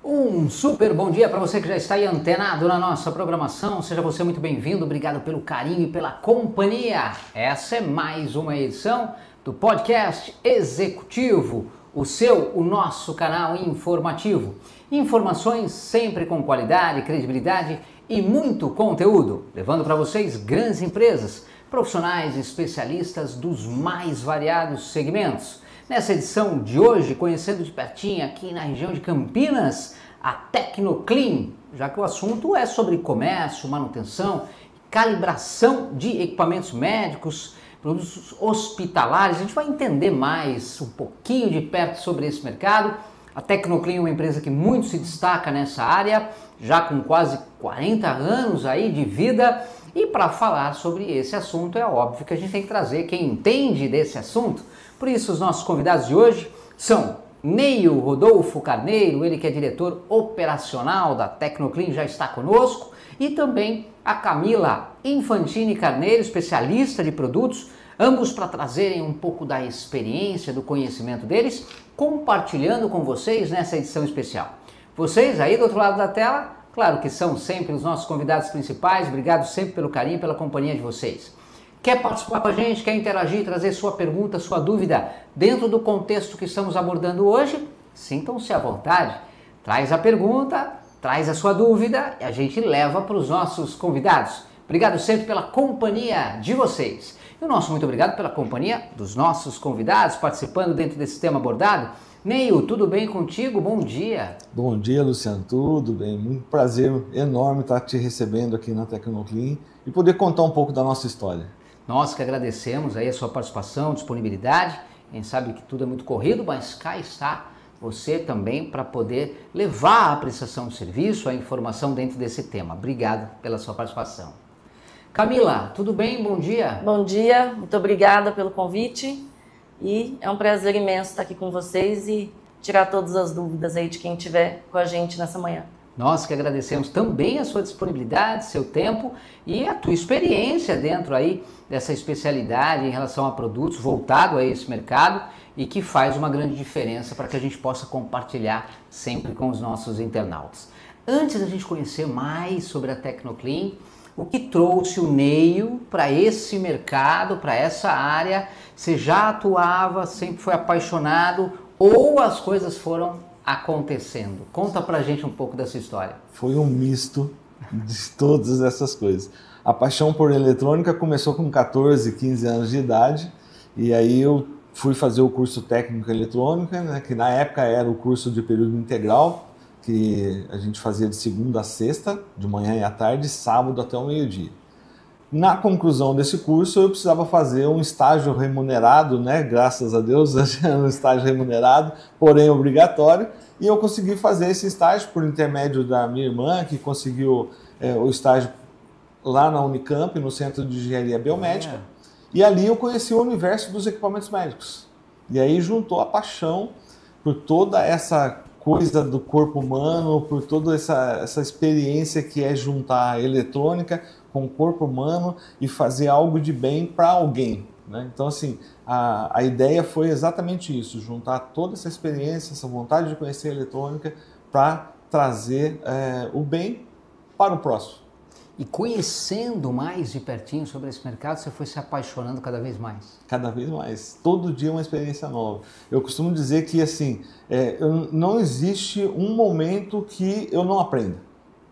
Um super bom dia para você que já está aí antenado na nossa programação. Seja você muito bem-vindo, obrigado pelo carinho e pela companhia. Essa é mais uma edição do Podcast Executivo, o nosso canal informativo. Informações sempre com qualidade, credibilidade e muito conteúdo, levando para vocês grandes empresas, profissionais e especialistas dos mais variados segmentos. Nessa edição de hoje, conhecendo de pertinho aqui na região de Campinas, a Tecnoclean, já que o assunto é sobre comércio, manutenção, calibração de equipamentos médicos, produtos hospitalares. A gente vai entender mais um pouquinho de perto sobre esse mercado. A Tecnoclean é uma empresa que muito se destaca nessa área, já com quase 40 anos aí de vida. E para falar sobre esse assunto, é óbvio que a gente tem que trazer quem entende desse assunto. Por isso, os nossos convidados de hoje são Neio Rodolfo Carneiro, ele que é diretor operacional da Tecnoclean, já está conosco, e também a Camila Infantini Carneiro, especialista de produtos, ambos para trazerem um pouco da experiência, do conhecimento deles, compartilhando com vocês nessa edição especial. Vocês aí do outro lado da tela, claro que são sempre os nossos convidados principais, obrigado sempre pelo carinho e pela companhia de vocês. Quer participar com a gente, quer interagir, trazer sua pergunta, sua dúvida dentro do contexto que estamos abordando hoje? Sintam-se à vontade. Traz a pergunta, traz a sua dúvida e a gente leva para os nossos convidados. Obrigado sempre pela companhia de vocês. E o nosso muito obrigado pela companhia dos nossos convidados participando dentro desse tema abordado. Neio, tudo bem contigo? Bom dia. Bom dia, Luciano. Tudo bem. Muito prazer enorme estar te recebendo aqui na Tecnoclean e poder contar um pouco da nossa história. Nós que agradecemos aí a sua participação, disponibilidade. A gente sabe que tudo é muito corrido, mas cá está você também para poder levar a prestação de serviço, a informação dentro desse tema. Obrigado pela sua participação. Camila, tudo bem? Bom dia. Bom dia, muito obrigada pelo convite e é um prazer imenso estar aqui com vocês e tirar todas as dúvidas aí de quem estiver com a gente nessa manhã. Nós que agradecemos também a sua disponibilidade, seu tempo e a tua experiência dentro aí dessa especialidade em relação a produtos voltado a esse mercado e que faz uma grande diferença para que a gente possa compartilhar sempre com os nossos internautas. Antes da gente conhecer mais sobre a Tecnoclean, o que trouxe o Neio para esse mercado, para essa área? Você já atuava, sempre foi apaixonado ou as coisas foram acontecendo? Conta pra gente um pouco dessa história. Foi um misto de todas essas coisas. A paixão por eletrônica começou com 14, 15 anos de idade e aí eu fui fazer o curso técnico em eletrônica, né, que na época era o curso de período integral, que a gente fazia de segunda a sexta, de manhã e à tarde, sábado até o meio-dia. Na conclusão desse curso, eu precisava fazer um estágio remunerado, né? Graças a Deus, era um estágio remunerado, porém obrigatório, e eu consegui fazer esse estágio por intermédio da minha irmã, que conseguiu o estágio lá na Unicamp, no Centro de Engenharia Biomédica, e ali eu conheci o universo dos equipamentos médicos. E aí juntou a paixão por toda essa coisa do corpo humano, por toda essa experiência que é juntar a eletrônica com o corpo humano e fazer algo de bem para alguém, né? Então, assim, a ideia foi exatamente isso, juntar toda essa experiência, essa vontade de conhecer a eletrônica para trazer o bem para o próximo. E conhecendo mais de pertinho sobre esse mercado, você foi se apaixonando cada vez mais? Cada vez mais. Todo dia uma experiência nova. Eu costumo dizer que, assim, não existe um momento que eu não aprenda.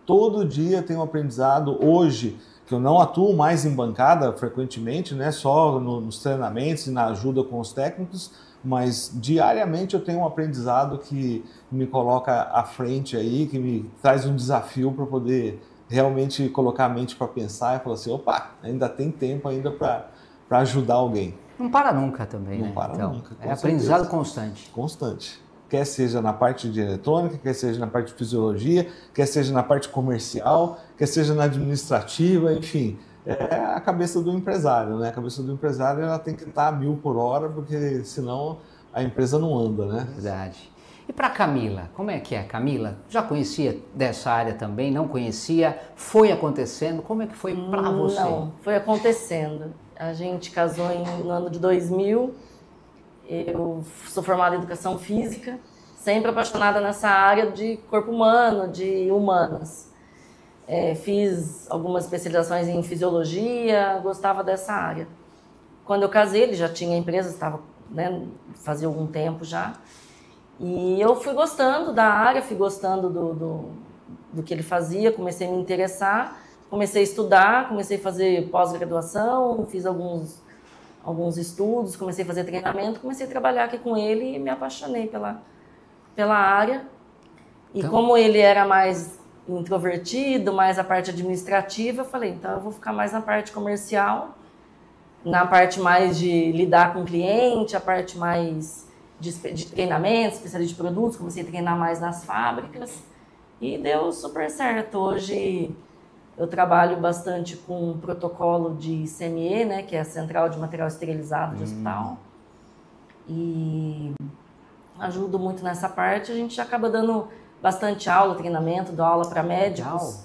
Todo dia tem um aprendizado. Hoje, que eu não atuo mais em bancada frequentemente, né, só nos treinamentos e na ajuda com os técnicos, mas diariamente eu tenho um aprendizado que me coloca à frente aí, que me traz um desafio para poder realmente colocar a mente para pensar e falar assim, opa, ainda tem tempo ainda para ajudar alguém. Não para nunca também, né? Não para então, nunca. É aprendizado constante. Constante. Quer seja na parte de eletrônica, quer seja na parte de fisiologia, quer seja na parte comercial, quer seja na administrativa, enfim. É a cabeça do empresário, né? A cabeça do empresário ela tem que estar a 1000 por hora, porque senão a empresa não anda, né? Verdade. E para Camila, como é que é? Camila, já conhecia dessa área também? Não conhecia? Foi acontecendo? Como é que foi para você? Não, foi acontecendo. A gente casou no ano de 2000. Eu sou formada em Educação Física, sempre apaixonada nessa área de corpo humano, de humanas. Fiz algumas especializações em fisiologia, gostava dessa área. Quando eu casei, ele já tinha empresa, estava, né, fazia algum tempo já. E eu fui gostando da área, fui gostando do que ele fazia, comecei a me interessar, comecei a estudar, comecei a fazer pós-graduação, fiz alguns estudos, comecei a fazer treinamento, comecei a trabalhar aqui com ele e me apaixonei pela área. E então, como ele era mais introvertido, mais a parte administrativa, eu falei, então eu vou ficar mais na parte comercial, na parte mais de lidar com o cliente, a parte mais de treinamento, especialista de produtos, comecei a treinar mais nas fábricas e deu super certo. Hoje eu trabalho bastante com um protocolo de CME, né, que é a Central de Material Esterilizado de Hospital, e ajudo muito nessa parte. A gente acaba dando bastante aula, treinamento, dou aula para médicos,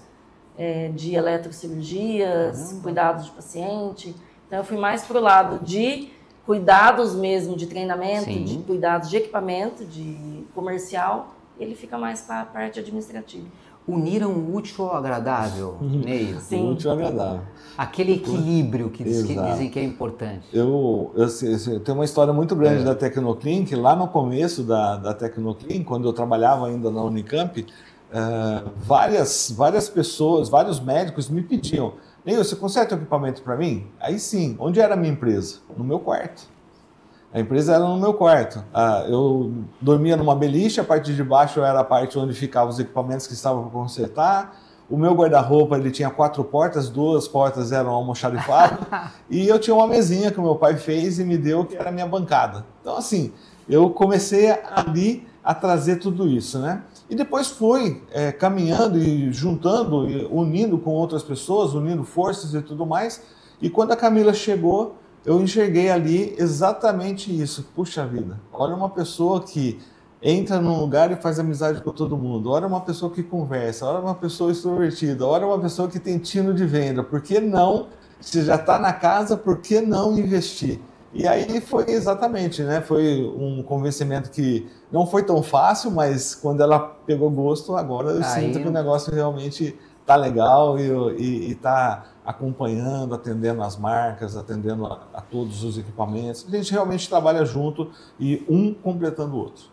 de eletrocirurgias, cuidados de paciente. Então eu fui mais para o lado de cuidados mesmo, de treinamento, sim, de cuidados de equipamento, de comercial, ele fica mais para a parte administrativa. Uniram o útil ao agradável, Ney? Sim. O útil ao agradável. Aquele equilíbrio que dizem que é importante. Eu tenho uma história muito grande da Tecnoclin, que lá no começo da Tecnoclin, quando eu trabalhava ainda na Unicamp, várias pessoas, vários médicos me pediam: Ney, você conserta o equipamento para mim? Aí sim. Onde era a minha empresa? No meu quarto. A empresa era no meu quarto. Eu dormia numa beliche, a parte de baixo era a parte onde ficavam os equipamentos que estavam para consertar. O meu guarda-roupa, ele tinha 4 portas, 2 portas eram almoxarifadas. E eu tinha uma mesinha que o meu pai fez e me deu, que era a minha bancada. Então, assim, eu comecei ali a trazer tudo isso, né? E depois fui caminhando e juntando, e unindo com outras pessoas, unindo forças e tudo mais. E quando a Camila chegou, eu enxerguei ali exatamente isso. Puxa vida, olha uma pessoa que entra num lugar e faz amizade com todo mundo. Olha uma pessoa que conversa, olha uma pessoa extrovertida, olha uma pessoa que tem tino de venda. Por que não? Se já está na casa, por que não investir? E aí foi exatamente, né? Foi um convencimento que não foi tão fácil, mas quando ela pegou gosto, agora eu sinto que o negócio realmente está legal e está acompanhando, atendendo as marcas, atendendo a todos os equipamentos. A gente realmente trabalha junto e um completando o outro.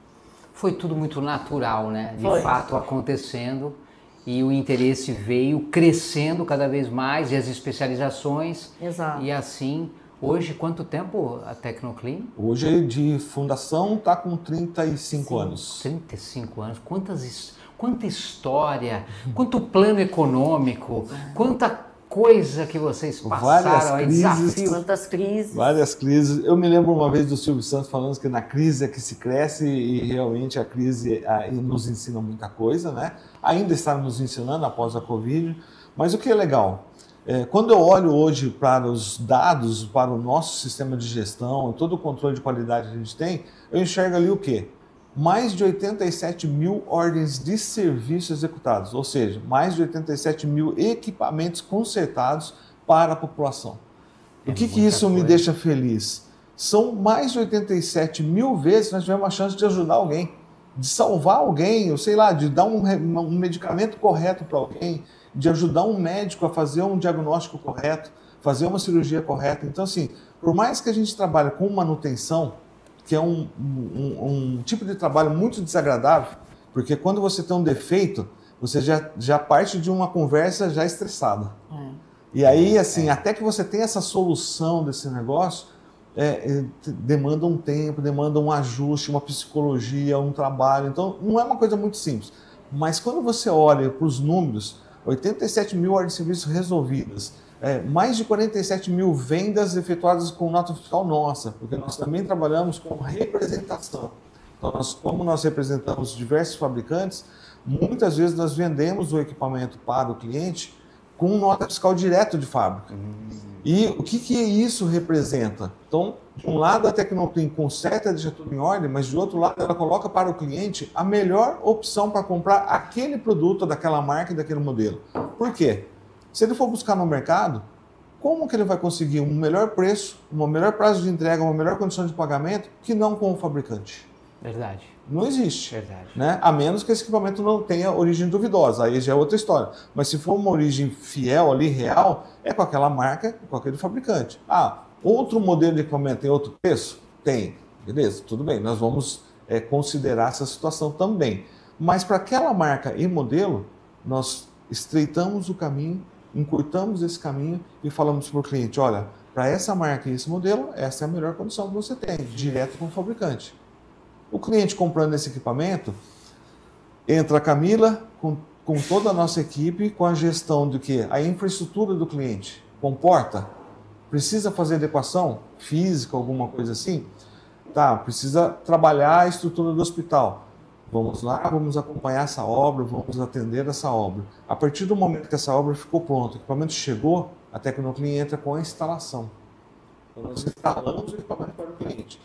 Foi tudo muito natural, né? De fato acontecendo, e o interesse veio crescendo cada vez mais, e as especializações. Exato. E assim... Hoje, quanto tempo a Tecnoclin? Hoje, de fundação, está com 35 anos. 35 anos. Quanta história, quanto plano econômico, quanta coisa que vocês passaram aí, desafios. Quantas crises. Várias crises. Eu me lembro uma vez do Silvio Santos falando que na crise é que se cresce, e realmente a crise nos ensina muita coisa, né? Ainda está nos ensinando após a Covid. Mas o que é legal? Quando eu olho hoje para os dados, para o nosso sistema de gestão, todo o controle de qualidade que a gente tem, eu enxergo ali o quê? Mais de 87 mil ordens de serviço executados, ou seja, mais de 87 mil equipamentos consertados para a população. O que isso me deixa feliz? São mais de 87 mil vezes que nós tivemos a chance de ajudar alguém, de salvar alguém, ou sei lá, de dar um medicamento correto para alguém, de ajudar um médico a fazer um diagnóstico correto, fazer uma cirurgia correta. Então, assim, por mais que a gente trabalhe com manutenção, que é um tipo de trabalho muito desagradável, porque quando você tem um defeito, você já parte de uma conversa já estressada. E aí, assim, até que você tenha essa solução desse negócio, demanda um tempo, demanda um ajuste, uma psicologia, um trabalho. Então, não é uma coisa muito simples. Mas quando você olha para os números, 87 mil ordens de serviço resolvidas, mais de 47 mil vendas efetuadas com nota fiscal nossa, porque nós também trabalhamos com representação. Então, como nós representamos diversos fabricantes, muitas vezes nós vendemos o equipamento para o cliente com nota fiscal direto de fábrica. E o que isso representa? Então, de um lado a Tecnoclin conserta e deixa tudo em ordem, mas de outro lado ela coloca para o cliente a melhor opção para comprar aquele produto daquela marca e daquele modelo. Por quê? Se ele for buscar no mercado, como que ele vai conseguir um melhor preço, um melhor prazo de entrega, uma melhor condição de pagamento que não com o fabricante? Verdade. Não existe. Verdade. Né? A menos que esse equipamento não tenha origem duvidosa, aí já é outra história. Mas se for uma origem fiel ali, real, é com aquela marca, com aquele fabricante. Ah, outro modelo de equipamento tem outro preço? Tem. Beleza, tudo bem. Nós vamos considerar essa situação também. Mas para aquela marca e modelo, nós estreitamos o caminho, encurtamos esse caminho e falamos para o cliente, olha, para essa marca e esse modelo, essa é a melhor condição que você tem, direto com o fabricante. O cliente comprando esse equipamento, entra a Camila com toda a nossa equipe, com a gestão do que? A infraestrutura do cliente comporta? Precisa fazer adequação física, alguma coisa assim? Tá, precisa trabalhar a estrutura do hospital. Vamos lá, vamos acompanhar essa obra, vamos atender essa obra. A partir do momento que essa obra ficou pronta, o equipamento chegou, a Tecnoclean entra com a instalação. Então, nós instalamos o equipamento para o cliente.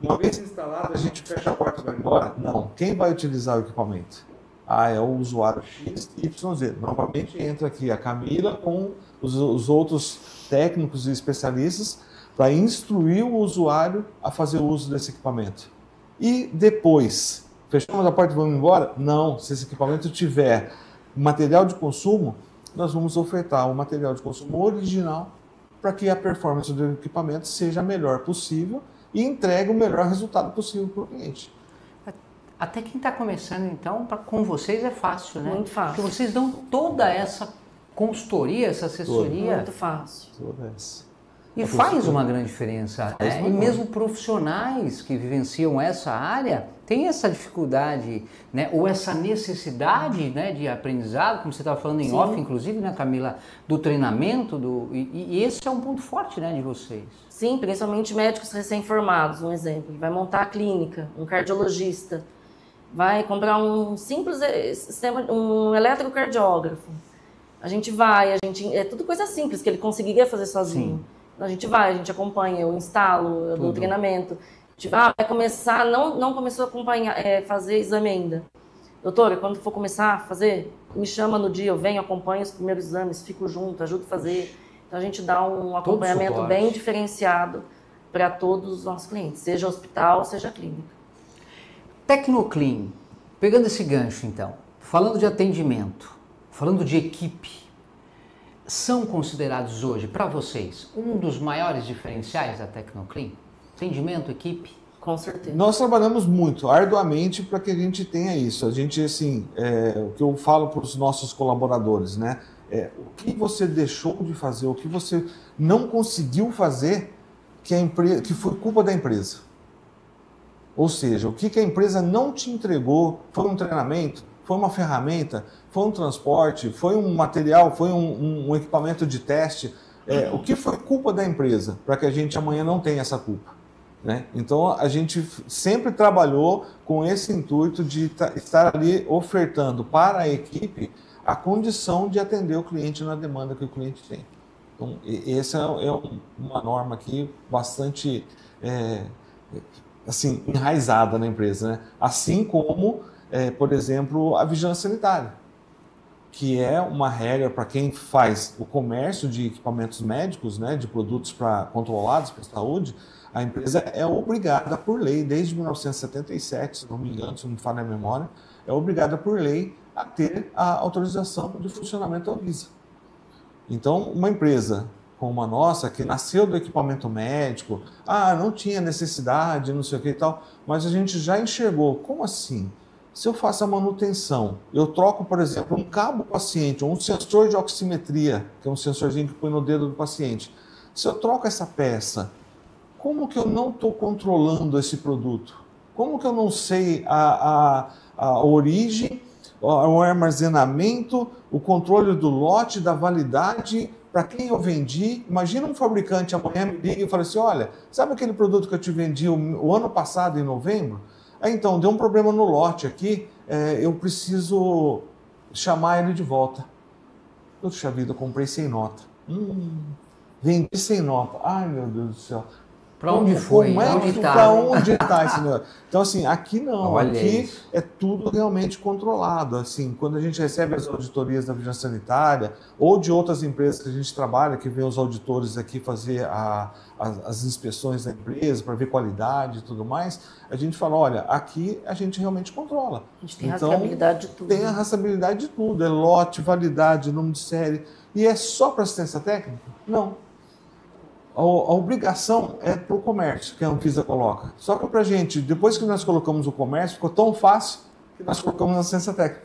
Uma vez instalado, a gente fecha a porta e vai embora? Não. Quem vai utilizar o equipamento? Ah, é o usuário X, Y, Z. Novamente entra aqui a Camila com os outros técnicos e especialistas para instruir o usuário a fazer o uso desse equipamento. E depois, fechamos a porta e vamos embora? Não. Se esse equipamento tiver material de consumo, nós vamos ofertar o material de consumo original para que a performance do equipamento seja a melhor possível e entregue o melhor resultado possível para o cliente. Até quem está começando, então, com vocês é fácil, né? Muito fácil. Porque vocês dão toda essa consultoria, essa assessoria. Muito fácil. Toda essa. E faz uma grande diferença. Faz E mesmo profissionais que vivenciam essa área têm essa dificuldade, né? Ou essa necessidade, né, de aprendizado, como você estava falando em off, inclusive, né, Camila, do treinamento. E esse é um ponto forte, né, de vocês. Sim, principalmente médicos recém-formados, um exemplo. Ele vai montar a clínica, um cardiologista, vai comprar um simples sistema, um eletrocardiógrafo. É tudo coisa simples que ele conseguiria fazer sozinho. Sim. A gente vai, a gente acompanha, eu instalo, eu dou treinamento. Vai começar, não começou a acompanhar, fazer exame ainda. Doutora, quando for começar a fazer, me chama no dia, eu venho, acompanho os primeiros exames, fico junto, ajudo a fazer. Então a gente dá um acompanhamento bem diferenciado para todos os nossos clientes, seja hospital, seja clínica. Tecnoclean, pegando esse gancho então, falando de atendimento, falando de equipe, são considerados hoje, para vocês, um dos maiores diferenciais da Tecnoclean? Atendimento, equipe? Com certeza. Nós trabalhamos muito, arduamente, para que a gente tenha isso. A gente, assim, o que eu falo para os nossos colaboradores, né? O que você deixou de fazer, o que você não conseguiu fazer, que foi culpa da empresa. Ou seja, o que a empresa não te entregou, foi um treinamento, foi uma ferramenta, foi um transporte, foi um material, foi um equipamento de teste. O que foi culpa da empresa para que a gente amanhã não tenha essa culpa? Né? Então, a gente sempre trabalhou com esse intuito de estar ali ofertando para a equipe a condição de atender o cliente na demanda que o cliente tem. Então, essa é uma norma aqui bastante assim, enraizada na empresa. Né? Assim como, por exemplo, a vigilância sanitária, que é uma regra para quem faz o comércio de equipamentos médicos, né, de produtos controlados para a saúde. A empresa é obrigada por lei, desde 1977, se não me engano, se não me falha a memória, é obrigada por lei a ter a autorização de funcionamento da Anvisa. Então, uma empresa como a nossa, que nasceu do equipamento médico, não tinha necessidade, não sei o que e tal, mas a gente já enxergou, como assim? Se eu faço a manutenção, eu troco, por exemplo, um cabo paciente, ou um sensor de oximetria, que é um sensorzinho que põe no dedo do paciente. Se eu troco essa peça, como que eu não estou controlando esse produto? Como que eu não sei a origem, o armazenamento, o controle do lote, da validade, para quem eu vendi? Imagina um fabricante amanhã me liga e fala assim, olha, sabe aquele produto que eu te vendi o ano passado, em novembro? Então, deu um problema no lote aqui, eu preciso chamar ele de volta. Puxa vida, eu comprei sem nota. Vendi sem nota. Ai, meu Deus do céu. Para onde foi? Para onde está esse negócio? Então, assim, aqui não. Olha aqui isso. é tudo realmente controlado. Assim, quando a gente recebe as auditorias da Vigilância Sanitária ou de outras empresas que a gente trabalha, que vem os auditores aqui fazer as inspeções da empresa para ver qualidade e tudo mais, a gente fala, olha, aqui a gente realmente controla. A gente tem rastreabilidade de tudo. Tem a rastreabilidade de tudo. É lote, validade, nome de série. E é só para assistência técnica? Não. A obrigação é para o comércio, que a Anvisa coloca. Só que para a gente, depois que nós colocamos o comércio, ficou tão fácil que nós colocamos a assistência técnica.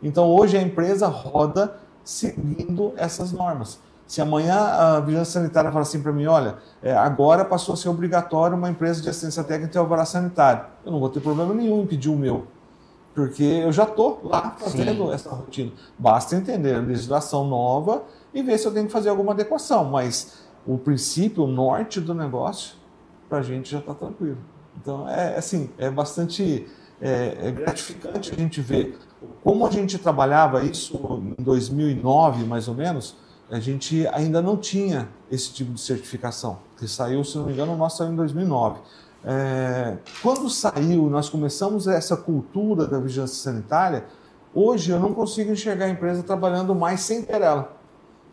Então, hoje a empresa roda seguindo essas normas. Se amanhã a Vigilância Sanitária fala assim para mim, olha, agora passou a ser obrigatório uma empresa de assistência técnica ter alvará sanitário. Eu não vou ter problema nenhum em pedir o meu, porque eu já estou lá fazendo essa rotina. Basta entender a legislação nova e ver se eu tenho que fazer alguma adequação, mas o princípio, o norte do negócio, para a gente já está tranquilo. Então, é bastante gratificante a gente ver como a gente trabalhava isso em 2009, mais ou menos. A gente ainda não tinha esse tipo de certificação, que saiu, se não me engano, o nosso saiu em 2009. Quando saiu, nós começamos essa cultura da vigilância sanitária, hoje eu não consigo enxergar a empresa trabalhando mais sem ter ela.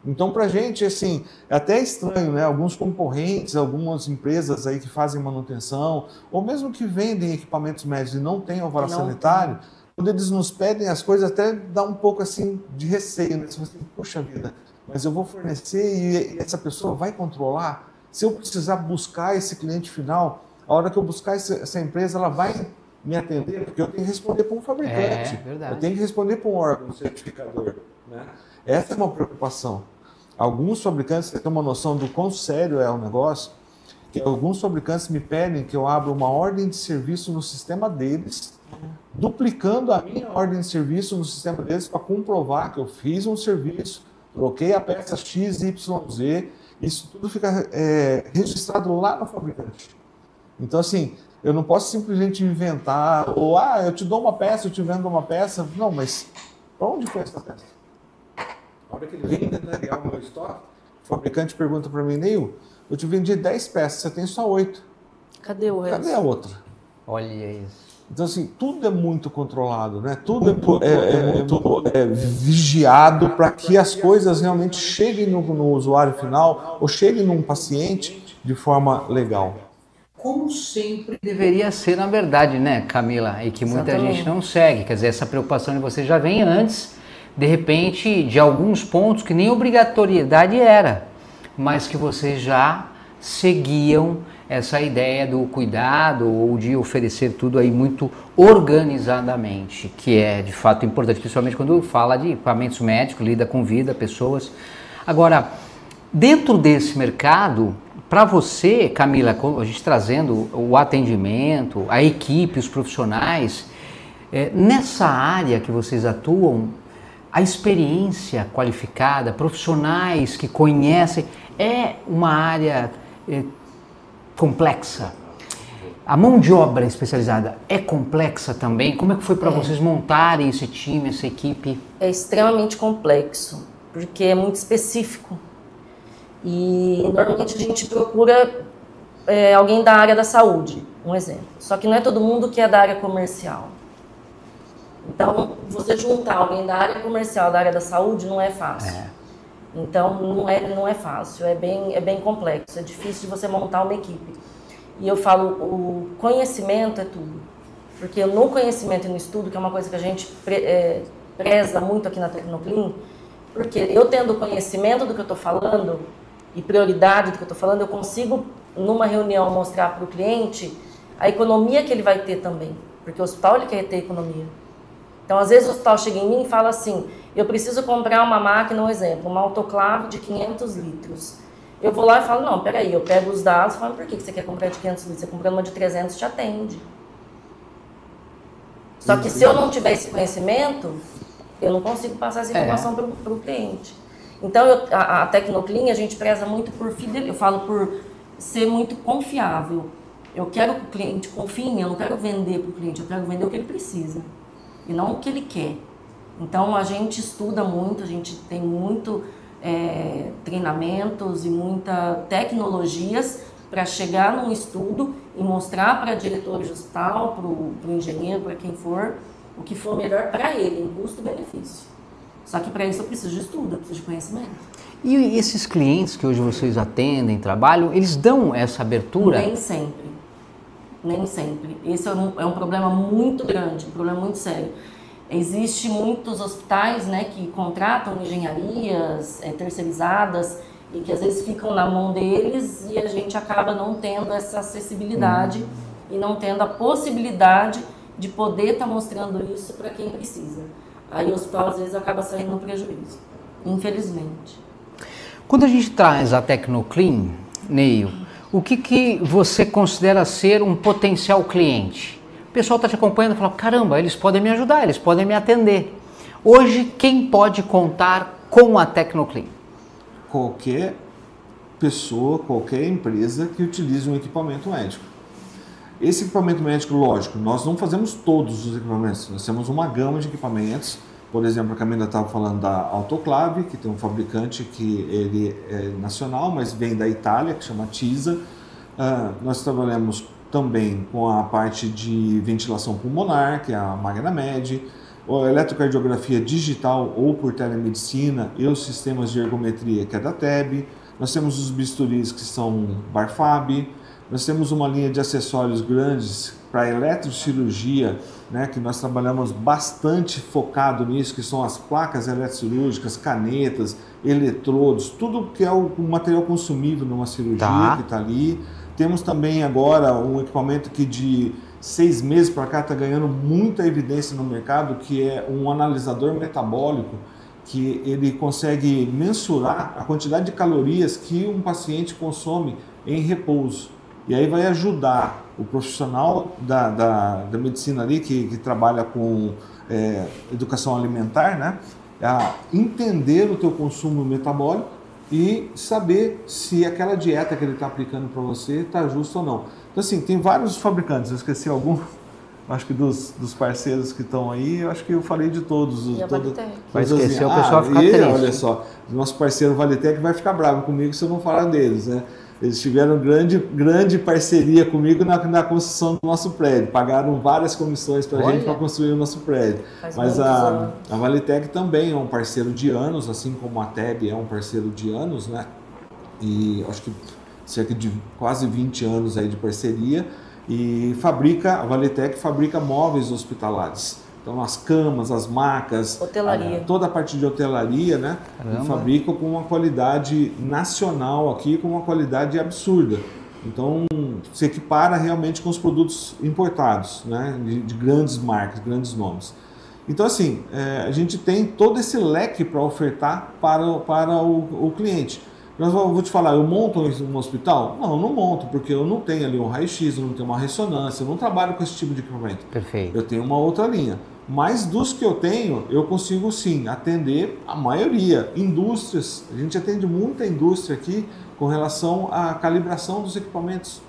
Então, para a gente, assim, é até estranho, né? Alguns concorrentes, algumas empresas aí que fazem manutenção, ou mesmo que vendem equipamentos médicos e não têm alvará sanitário, quando eles nos pedem as coisas, até dá um pouco, assim, de receio, né? Você fala assim, poxa vida, mas eu vou fornecer e essa pessoa vai controlar? Se eu precisar buscar esse cliente final, a hora que eu buscar essa empresa, ela vai me atender, porque eu tenho que responder para um fabricante, eu tenho que responder para um órgão certificador, né? Essa é uma preocupação. Alguns fabricantes, você tem uma noção do quão sério é o negócio, que alguns fabricantes me pedem que eu abra uma ordem de serviço no sistema deles, duplicando a minha ordem de serviço no sistema deles para comprovar que eu fiz um serviço, troquei a peça XYZ, isso tudo fica registrado lá no fabricante. Então, assim, eu não posso simplesmente inventar, ou, eu te dou uma peça, eu te vendo uma peça. Não, mas para onde foi essa peça? A hora que ele vem entregar o meu estoque, o fabricante pergunta para mim, Neil, eu te vendi 10 peças, você tem só 8. Cadê o resto? Cadê a outra? Olha isso. Então, assim, tudo é muito controlado, né? Tudo é vigiado para que as coisas realmente cheguem no usuário final ou cheguem num paciente de forma legal. Como sempre deveria ser, na verdade, né, Camila? E que muita gente não segue. Quer dizer, essa preocupação de você já vem antes, de repente, de alguns pontos que nem obrigatoriedade era, mas que vocês já seguiam essa ideia do cuidado ou de oferecer tudo aí muito organizadamente, que é de fato importante, principalmente quando fala de equipamentos médicos, lida com vida, pessoas. Agora, dentro desse mercado, para você, Camila, a gente trazendo o atendimento, a equipe, os profissionais, nessa área que vocês atuam, a experiência qualificada, profissionais que conhecem, é uma área complexa. A mão de obra especializada é complexa também? Como é que foi para vocês montarem esse time, essa equipe? É extremamente complexo, porque é muito específico. E normalmente a gente procura alguém da área da saúde, um exemplo. Só que não é todo mundo que é da área comercial. Então, você juntar alguém da área comercial da área da saúde não é fácil. Então, não é fácil, é bem complexo, é difícil de você montar uma equipe. E eu falo, o conhecimento é tudo. Porque no conhecimento e no estudo, que é uma coisa que a gente preza muito aqui na Tecnoclin, porque eu tendo conhecimento do que eu estou falando e prioridade do que eu estou falando, eu consigo, numa reunião, mostrar para o cliente a economia que ele vai ter também. Porque o hospital ele quer ter economia. Então, às vezes o hospital chega em mim e fala assim, eu preciso comprar uma máquina, um exemplo, uma autoclave de 500 litros. Eu vou lá e falo, não, peraí, eu pego os dados e falo, por que você quer comprar de 500 litros? Você comprando uma de 300 te atende. Só que se eu não tiver esse conhecimento, eu não consigo passar essa informação para o cliente. Então, a Tecnoclin, a gente preza muito por fidelidade, eu falo por ser muito confiável. Eu quero que o cliente confie em mim, eu não quero vender para o cliente, eu quero vender o que ele precisa. E não o que ele quer. Então, a gente estuda muito, a gente tem muito treinamentos e muitas tecnologias para chegar num estudo e mostrar para diretor de hospital, para o engenheiro, para quem for, o que for melhor para ele, em custo-benefício. Só que para isso eu preciso de estudo, eu preciso de conhecimento. E esses clientes que hoje vocês atendem, trabalham, eles dão essa abertura? Nem sempre. Nem sempre. Esse é um problema muito grande, um problema muito sério. Existem muitos hospitais, né, que contratam engenharias terceirizadas e que às vezes ficam na mão deles e a gente acaba não tendo essa acessibilidade e não tendo a possibilidade de poder estar mostrando isso para quem precisa. Aí o hospital às vezes acaba saindo no prejuízo, infelizmente. Quando a gente traz a Tecnoclean, Neil, o que você considera ser um potencial cliente? O pessoal está te acompanhando e fala, caramba, eles podem me ajudar, eles podem me atender. Hoje, quem pode contar com a Tecnoclean? Qualquer pessoa, qualquer empresa que utilize um equipamento médico. Esse equipamento médico, lógico, nós não fazemos todos os equipamentos, nós temos uma gama de equipamentos. Por exemplo, a Camila estava falando da Autoclave, que tem um fabricante que ele é nacional, mas vem da Itália, que chama Tisa. Nós trabalhamos também com a parte de ventilação pulmonar, que é a MagnaMed, a eletrocardiografia digital ou por telemedicina e os sistemas de ergometria, que é da TEB. Nós temos os bisturis, que são Barfab. Nós temos uma linha de acessórios grandes para eletrocirurgia, né, que nós trabalhamos bastante focado nisso, que são as placas eletrocirúrgicas, canetas, eletrodos, tudo que é o material consumível numa cirurgia que está ali. Temos também agora um equipamento que de 6 meses para cá está ganhando muita evidência no mercado, que é um analisador metabólico, que ele consegue mensurar a quantidade de calorias que um paciente consome em repouso. E aí vai ajudar o profissional da medicina ali, que trabalha com educação alimentar, né, a entender o teu consumo metabólico e saber se aquela dieta que ele está aplicando para você está justa ou não. Então, assim, tem vários fabricantes, eu esqueci algum, acho que dos parceiros que estão aí, eu acho que eu falei de todos. E a Valitec. Vai esquecer, o pessoal fica triste. Olha só, o nosso parceiro Valitec vai ficar bravo comigo se eu não falar deles, né? Eles tiveram grande parceria comigo na construção do nosso prédio. Pagaram várias comissões para a gente para construir o nosso prédio. Mas a Valitec também é um parceiro de anos, assim como a TEB é um parceiro de anos, né? E acho que cerca de quase 20 anos aí de parceria. E a Valitec fabrica móveis hospitalares. Então, as camas, as macas, toda a parte de hotelaria, né? Fabrica com uma qualidade nacional aqui, com uma qualidade absurda. Então, se equipara realmente com os produtos importados, né? De grandes marcas, grandes nomes. Então, assim, a gente tem todo esse leque para ofertar para o cliente. Eu vou te falar, eu monto um hospital? Não, eu não monto, porque eu não tenho ali um raio-x, eu não tenho uma ressonância, eu não trabalho com esse tipo de equipamento. Perfeito. Eu tenho uma outra linha. Mas dos que eu tenho, eu consigo sim atender a maioria. Indústrias, a gente atende muita indústria aqui com relação à calibração dos equipamentos.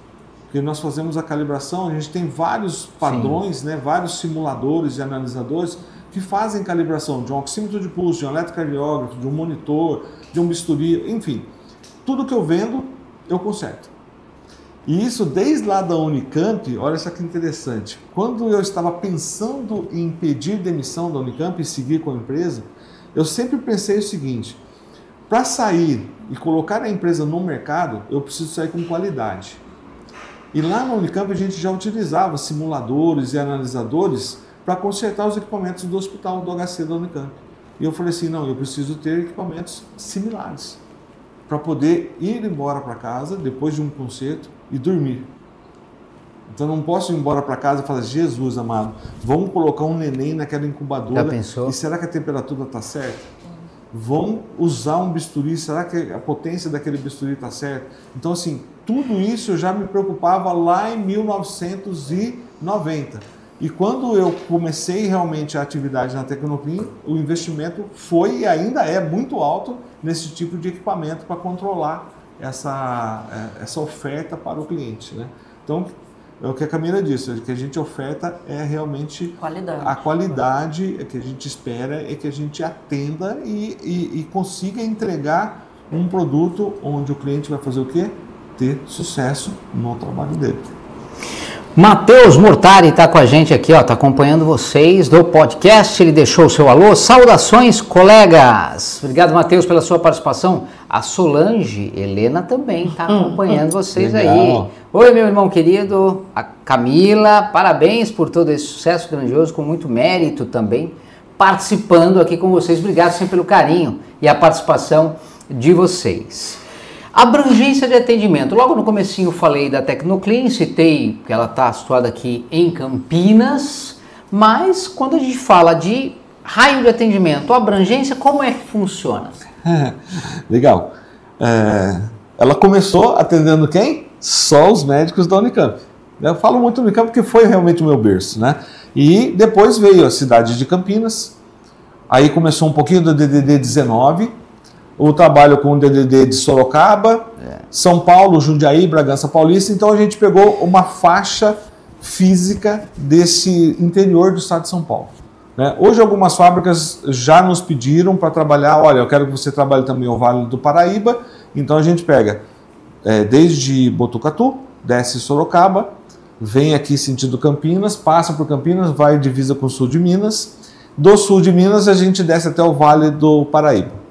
Porque nós fazemos a calibração, a gente tem vários padrões, né, vários simuladores e analisadores que fazem calibração de um oxímetro de pulso, de um eletrocardiógrafo, de um monitor, de um bisturi, enfim. Tudo que eu vendo, eu conserto. E isso desde lá da Unicamp, olha só que interessante. Quando eu estava pensando em pedir demissão da Unicamp e seguir com a empresa, eu sempre pensei o seguinte: para sair e colocar a empresa no mercado, eu preciso sair com qualidade. E lá na Unicamp a gente já utilizava simuladores e analisadores para consertar os equipamentos do hospital do HC da Unicamp. E eu falei assim, não, eu preciso ter equipamentos similares para poder ir embora para casa depois de um concerto e dormir. Então não posso ir embora para casa e falar, Jesus amado, vamos colocar um neném naquela incubadora. Já pensou? E será que a temperatura está certa? Vamos usar um bisturi, será que a potência daquele bisturi está certa? Então assim, tudo isso eu já me preocupava lá em 1990. E quando eu comecei realmente a atividade na Tecnoclean, o investimento foi e ainda é muito alto nesse tipo de equipamento para controlar essa oferta para o cliente, né? Então, é o que a Camila disse, o que a gente oferta é realmente a qualidade que a gente espera, é que a gente atenda e consiga entregar um produto onde o cliente vai fazer o quê? ter sucesso no trabalho dele. Matheus Murtari está com a gente aqui, está acompanhando vocês do podcast. Ele deixou o seu alô. Saudações, colegas. Obrigado, Matheus, pela sua participação. A Solange Helena também está acompanhando vocês legal. aí. Oi, meu irmão querido. A Camila, parabéns por todo esse sucesso grandioso, com muito mérito também, participando aqui com vocês. Obrigado sempre pelo carinho e a participação de vocês. Abrangência de atendimento. Logo no comecinho falei da Tecnoclean, citei que ela está situada aqui em Campinas, mas quando a gente fala de raio de atendimento, abrangência, como é que funciona? Legal. Ela começou atendendo quem? Só os médicos da Unicamp. Eu falo muito da Unicamp porque foi realmente o meu berço, né? E depois veio a cidade de Campinas, aí começou um pouquinho do DDD 19, o trabalho com o DDD de Sorocaba, São Paulo, Jundiaí, Bragança Paulista. Então a gente pegou uma faixa física desse interior do estado de São Paulo. Né? Hoje algumas fábricas já nos pediram para trabalhar, olha, eu quero que você trabalhe também o Vale do Paraíba. Então a gente pega desde Botucatu, desce Sorocaba, vem aqui sentido Campinas, passa por Campinas, vai divisa com o sul de Minas. Do sul de Minas a gente desce até o Vale do Paraíba.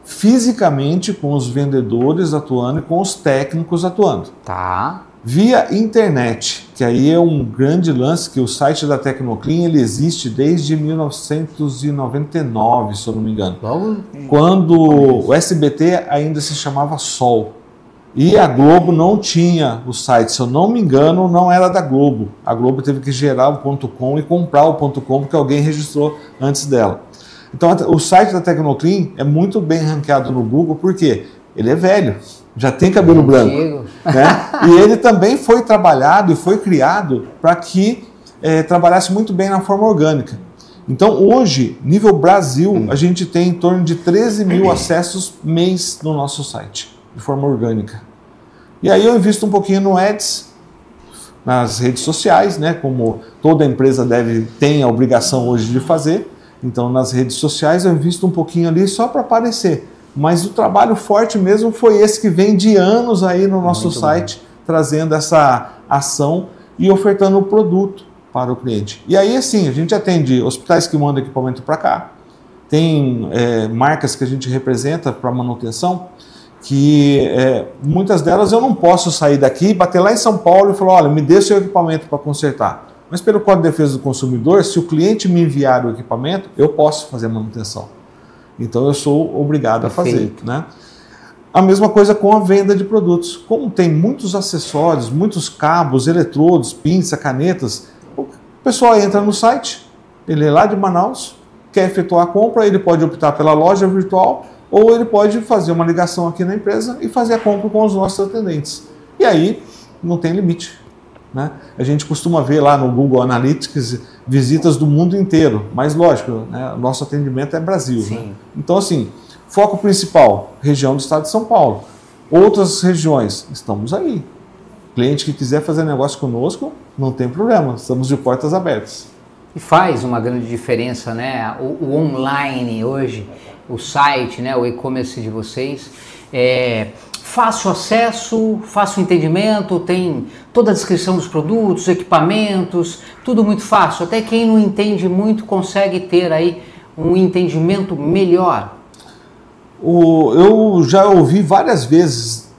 Fisicamente com os vendedores atuando e com os técnicos atuando. Tá. Via internet, que aí é um grande lance, que o site da Tecnoclean ele existe desde 1999, se eu não me engano. Quando o SBT ainda se chamava Sol. E a Globo não tinha o site, se eu não me engano, não era da Globo. A Globo teve que gerar o .com e comprar o .com porque alguém registrou antes dela. Então, o site da Tecnoclean é muito bem ranqueado no Google, porque ele é velho, já tem cabelo branco. Né? E ele também foi trabalhado e foi criado para que trabalhasse muito bem na forma orgânica. Então, hoje, nível Brasil, a gente tem em torno de 13 mil acessos mês no nosso site, de forma orgânica. E aí eu invisto um pouquinho no Ads, nas redes sociais, né? Como toda empresa tem a obrigação hoje de fazer. Então, nas redes sociais eu invisto um pouquinho ali só para aparecer. Mas o trabalho forte mesmo foi esse que vem de anos aí no nosso site, trazendo essa ação e ofertando o produto para o cliente. E aí, assim, a gente atende hospitais que mandam equipamento para cá, tem marcas que a gente representa para manutenção, que muitas delas eu não posso sair daqui, bater lá em São Paulo e falar, olha, me dê seu equipamento para consertar. Mas pelo Código de Defesa do Consumidor, se o cliente me enviar o equipamento, eu posso fazer a manutenção. Então eu sou obrigado a fazer. Né? A mesma coisa com a venda de produtos. Como tem muitos acessórios, muitos cabos, eletrodos, pinça, canetas, o pessoal entra no site, ele é lá de Manaus, quer efetuar a compra, ele pode optar pela loja virtual ou ele pode fazer uma ligação aqui na empresa e fazer a compra com os nossos atendentes. E aí não tem limite. Né? A gente costuma ver lá no Google Analytics visitas do mundo inteiro, mas lógico, né? O nosso atendimento é Brasil. Né? Então assim, foco principal, região do estado de São Paulo. Outras regiões, estamos aí. Cliente que quiser fazer negócio conosco, não tem problema, estamos de portas abertas. E faz uma grande diferença, né? O online hoje, o site, né? O e-commerce de vocês, fácil acesso, fácil entendimento, tem toda a descrição dos produtos, equipamentos, tudo muito fácil. Até quem não entende muito consegue ter aí um entendimento melhor. Eu já ouvi várias vezes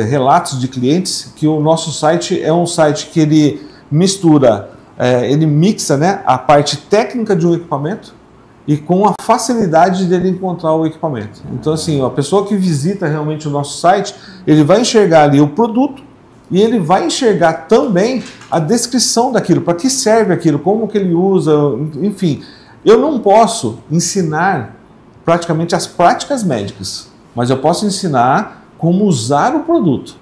relatos de clientes que o nosso site é um site que ele mistura, ele mixa, né, a parte técnica de um equipamento e com a facilidade dele encontrar o equipamento. Então assim, a pessoa que visita realmente o nosso site, ele vai enxergar ali o produto e ele vai enxergar também a descrição daquilo, para que serve aquilo, como que ele usa, enfim. Eu não posso ensinar praticamente as práticas médicas, mas eu posso ensinar como usar o produto.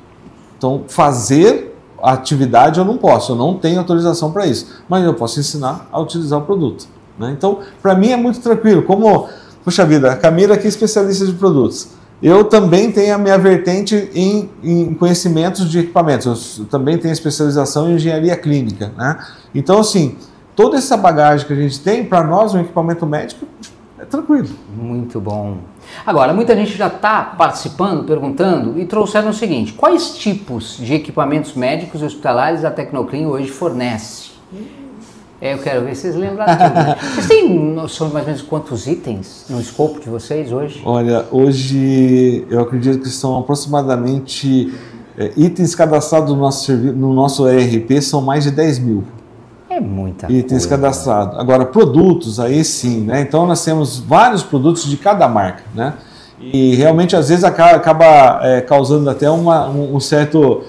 Então, fazer a atividade eu não posso, eu não tenho autorização para isso, mas eu posso ensinar a utilizar o produto. Né? Então, para mim é muito tranquilo. Como, puxa vida, a Camila aqui é especialista de produtos. Eu também tenho a minha vertente em conhecimentos de equipamentos. Eu também tenho especialização em engenharia clínica. Né? Então, assim, toda essa bagagem que a gente tem, para nós, um equipamento médico, é tranquilo. Muito bom. Agora, muita gente já está participando, perguntando, e trouxeram o seguinte: quais tipos de equipamentos médicos e hospitalares a Tecnoclean hoje fornece? Eu quero ver se vocês lembram tudo. Né? Vocês têm noção de mais ou menos quantos itens no escopo de vocês hoje? Olha, hoje eu acredito que são aproximadamente itens cadastrados no nosso ERP são mais de 10 mil. É muita itens coisa. cadastrados. Agora, produtos, aí sim, né? Então nós temos vários produtos de cada marca, né? E realmente às vezes acaba causando até um certo,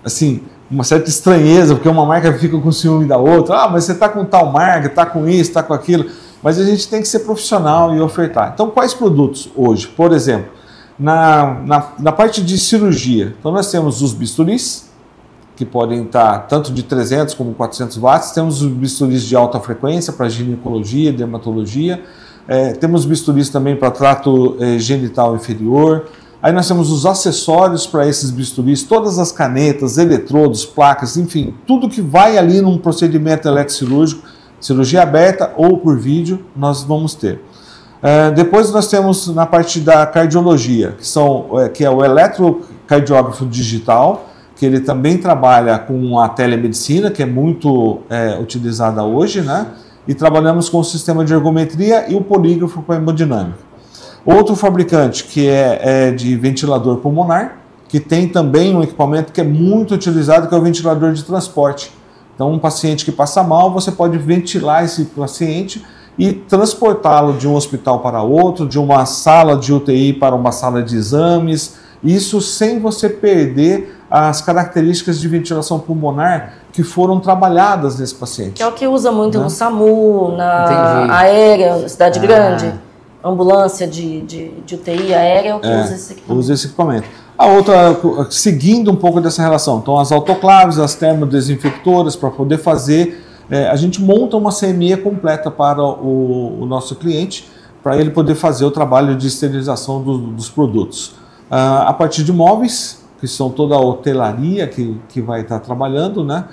assim, uma certa estranheza, porque uma marca fica com ciúme da outra. Ah, mas você está com tal marca, está com isso, está com aquilo. Mas a gente tem que ser profissional e ofertar. Então, quais produtos hoje? Por exemplo, na parte de cirurgia, então nós temos os bisturis, que podem estar tanto de 300 como 400 watts. Temos os bisturis de alta frequência para ginecologia, dermatologia. Temos bisturis também para trato genital inferior. Aí nós temos os acessórios para esses bisturis, todas as canetas, eletrodos, placas, enfim, tudo que vai ali num procedimento eletrocirúrgico, cirurgia aberta ou por vídeo, nós vamos ter. Depois nós temos na parte da cardiologia, que é o eletrocardiógrafo digital, que ele também trabalha com a telemedicina, que é muito utilizada hoje, né? E trabalhamos com o sistema de ergometria e o polígrafo com a hemodinâmica. Outro fabricante que é de ventilador pulmonar, que tem também um equipamento que é muito utilizado, que é o ventilador de transporte. Então, um paciente que passa mal, você pode ventilar esse paciente e transportá-lo de um hospital para outro, de uma sala de UTI para uma sala de exames, isso sem você perder as características de ventilação pulmonar que foram trabalhadas nesse paciente. Que é o que usa muito no SAMU, na aérea, cidade grande, ambulância de UTI aérea, é o que usa esse equipamento. Usa esse equipamento. A outra, seguindo um pouco dessa relação, então as autoclaves, as termodesinfectoras, para poder fazer, a gente monta uma CME completa para o nosso cliente, para ele poder fazer o trabalho de esterilização dos produtos. A partir de móveis, que são toda a hotelaria que vai estar trabalhando, né?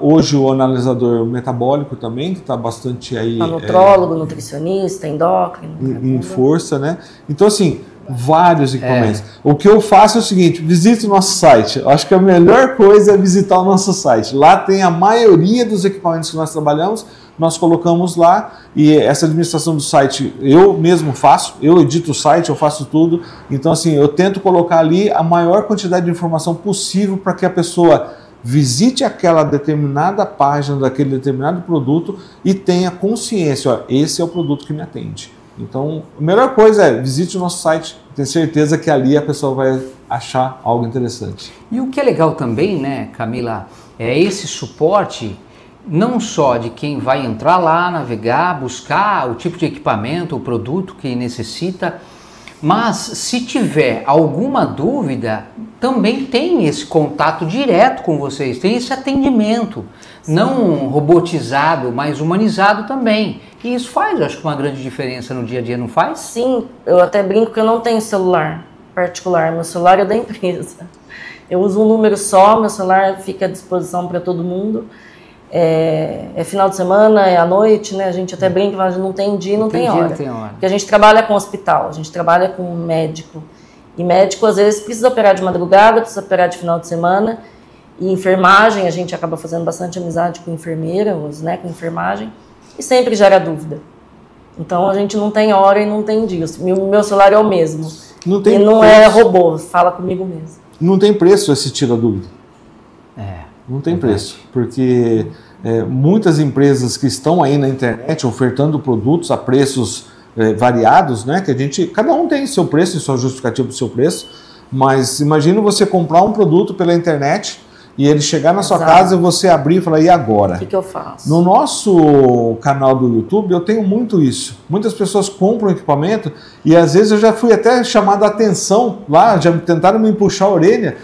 Hoje o analisador metabólico também, que está bastante aí... Nutrólogo, nutricionista, endócrino. Em força, né? Então, assim, vários equipamentos. O que eu faço é o seguinte: visite o nosso site. Eu acho que a melhor coisa é visitar o nosso site. Lá tem a maioria dos equipamentos que nós trabalhamos, nós colocamos lá, e essa administração do site eu mesmo faço, eu edito o site, eu faço tudo. Então, assim, eu tento colocar ali a maior quantidade de informação possível para que a pessoa visite aquela determinada página daquele determinado produto e tenha consciência, ó, esse é o produto que me atende. Então, a melhor coisa é visite o nosso site, ter certeza que ali a pessoa vai achar algo interessante. E o que é legal também, né, Camila, é esse suporte não só de quem vai entrar lá, navegar, buscar o tipo de equipamento, o produto que necessita, mas se tiver alguma dúvida, também tem esse contato direto com vocês, tem esse atendimento, não robotizado, mas humanizado também. E isso faz, eu acho que uma grande diferença no dia a dia, não faz? Sim, eu até brinco que eu não tenho celular particular, meu celular é da empresa. Eu uso um número só, meu celular fica à disposição para todo mundo. É final de semana, é à noite, né? A gente até brinca, mas não tem dia, não tem hora. Porque a gente trabalha com hospital, a gente trabalha com médico. E médico, às vezes, precisa operar de madrugada, precisa operar de final de semana. E enfermagem, a gente acaba fazendo bastante amizade com enfermeiras, né? Com enfermagem. E sempre gera dúvida. Então, a gente não tem hora e não tem dia. Meu celular é o mesmo. Não tem e não preço. É robô, fala comigo mesmo. Não tem preço esse tira dúvida. Não tem preço, porque muitas empresas que estão aí na internet ofertando produtos a preços variados, né? Que cada um tem seu preço e sua justificativa do seu preço, mas imagina você comprar um produto pela internet e ele chegar na sua casa e você abrir e falar, e agora? O que eu faço? No nosso canal do YouTube eu tenho muito isso. Muitas pessoas compram equipamento e às vezes eu já fui até chamado a atenção lá, já tentaram me puxar a orelha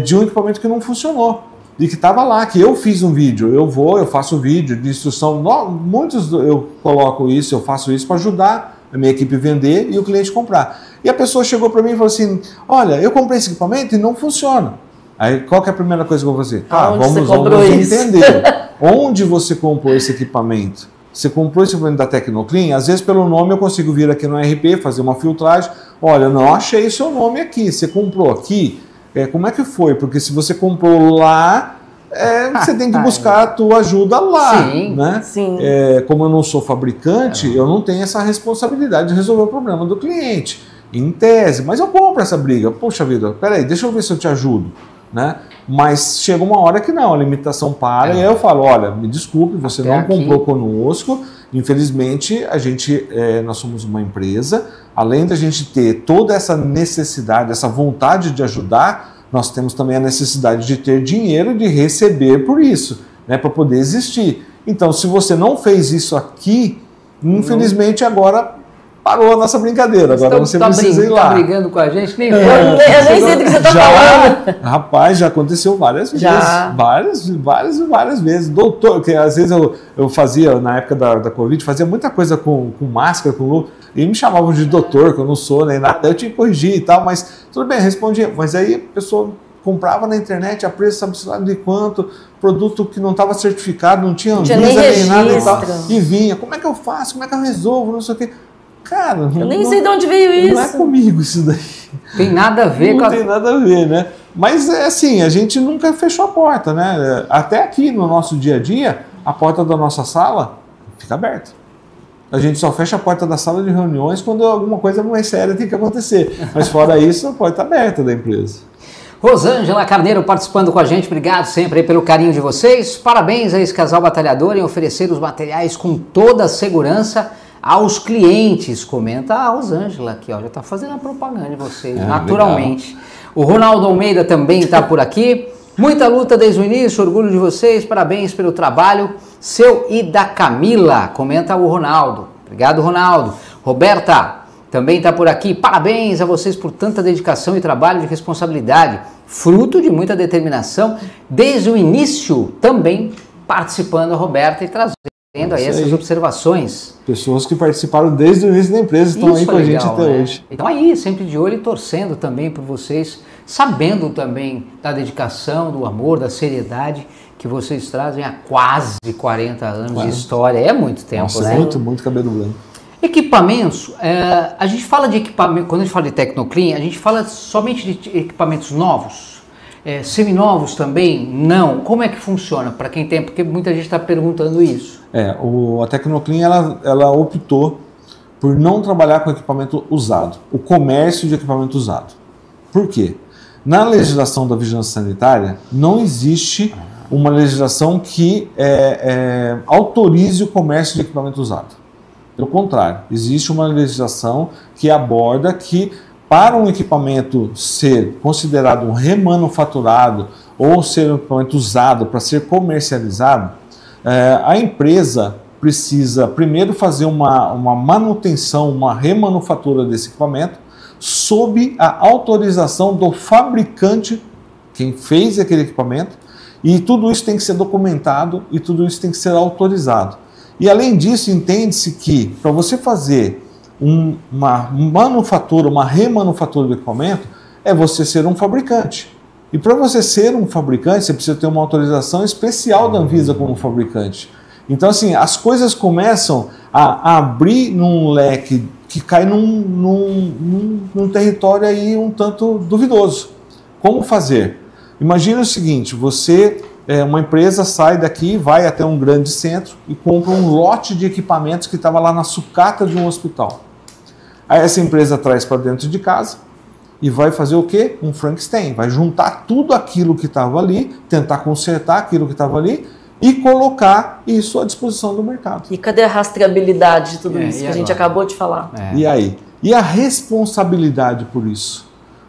de um equipamento que não funcionou. E que estava lá, que eu fiz um vídeo, eu faço vídeo de instrução, muitos eu coloco isso, eu faço isso para ajudar a minha equipe a vender e o cliente comprar. E a pessoa chegou para mim e falou assim, olha, eu comprei esse equipamento e não funciona. Aí qual que é a primeira coisa que eu vou fazer? Vamos entender onde você comprou esse equipamento. Você comprou esse equipamento da Tecnoclean, às vezes pelo nome eu consigo vir aqui no RP, fazer uma filtragem. Olha, eu não achei seu nome aqui, você comprou aqui, como é que foi? Porque se você comprou lá, você tem que buscar a tua ajuda lá. Sim, né? sim. Como eu não sou fabricante, eu não tenho essa responsabilidade de resolver o problema do cliente, em tese. Mas eu compro essa briga. Poxa vida, peraí, deixa eu ver se eu te ajudo. Né? Mas chega uma hora que não, a limitação para, e aí eu falo, olha, me desculpe, você não comprou conosco, infelizmente nós somos uma empresa, além da gente ter toda essa necessidade, essa vontade de ajudar, nós temos também a necessidade de ter dinheiro e de receber por isso, né, para poder existir. Então, se você não fez isso aqui, infelizmente agora parou a nossa brincadeira, agora você precisa ir lá. Tá brigando com a gente? Nem eu nem sei do que você está falando. Rapaz, já aconteceu várias vezes. Várias vezes. Doutor, que às vezes eu fazia, na época da Covid, fazia muita coisa com máscara, com luva, e me chamavam de doutor, que eu não sou nem nada, eu tinha que corrigir e tal, mas tudo bem, respondia. Mas aí a pessoa comprava na internet a preço, sabe-se lá de quanto, produto que não estava certificado, não tinha Anvisa nem nada e tal, e vinha. Como é que eu faço? Como é que eu resolvo? Não sei o quê. Cara, eu nem sei de onde veio isso. Não é comigo isso daí. Tem nada a ver com tem nada a ver, né? Mas é assim, a gente nunca fechou a porta, né? Até aqui no nosso dia a dia, a porta da nossa sala fica aberta. A gente só fecha a porta da sala de reuniões quando alguma coisa mais séria tem que acontecer. Mas fora isso, a porta aberta da empresa. Rosângela Carneiro participando com a gente, obrigado sempre aí pelo carinho de vocês. Parabéns a esse casal batalhador em oferecer os materiais com toda a segurança aos clientes, comenta a Rosângela aqui, ó, já está fazendo a propaganda de vocês, naturalmente. Legal. O Ronaldo Almeida também está por aqui. Muita luta desde o início, orgulho de vocês, parabéns pelo trabalho. Seu e da Camila, comenta o Ronaldo. Obrigado, Ronaldo. Roberta também está por aqui. Parabéns a vocês por tanta dedicação e trabalho de responsabilidade, fruto de muita determinação. Desde o início também participando a Roberta e trazendo aí essas observações. Pessoas que participaram desde o início da empresa estão aí com a gente até hoje. Então aí, sempre de olho e torcendo também por vocês, sabendo também da dedicação, do amor, da seriedade que vocês trazem há quase 40 anos de história. É muito tempo, nossa, né? Muito cabelo branco. Equipamentos, a gente fala de equipamento, quando a gente fala de Tecnoclean, a gente fala somente de equipamentos novos? Seminovos também? Não. Como é que funciona para quem tem? Porque muita gente está perguntando isso. A Tecnoclean ela optou por não trabalhar com equipamento usado, o comércio de equipamento usado. Por quê? Na legislação da vigilância sanitária não existe uma legislação que autorize o comércio de equipamento usado. Pelo contrário, existe uma legislação que aborda que para um equipamento ser considerado um remanufaturado ou ser um equipamento usado para ser comercializado, a empresa precisa primeiro fazer uma manutenção, uma remanufatura desse equipamento sob a autorização do fabricante, quem fez aquele equipamento, e tudo isso tem que ser documentado e tudo isso tem que ser autorizado. E além disso, entende-se que para você fazer uma manufatura, uma remanufatura do equipamento, é você ser um fabricante. E para você ser um fabricante, você precisa ter uma autorização especial da Anvisa como fabricante. Então, assim, as coisas começam a abrir num leque que cai num território aí um tanto duvidoso. Como fazer? Imagina o seguinte, uma empresa sai daqui, vai até um grande centro e compra um lote de equipamentos que estava lá na sucata de um hospital. Aí essa empresa traz para dentro de casa e vai fazer o quê? Um Frankenstein. Vai juntar tudo aquilo que estava ali, tentar consertar aquilo que estava ali e colocar isso à disposição do mercado. E cadê a rastreabilidade de tudo isso que a gente acabou de falar? E aí? E a responsabilidade por isso?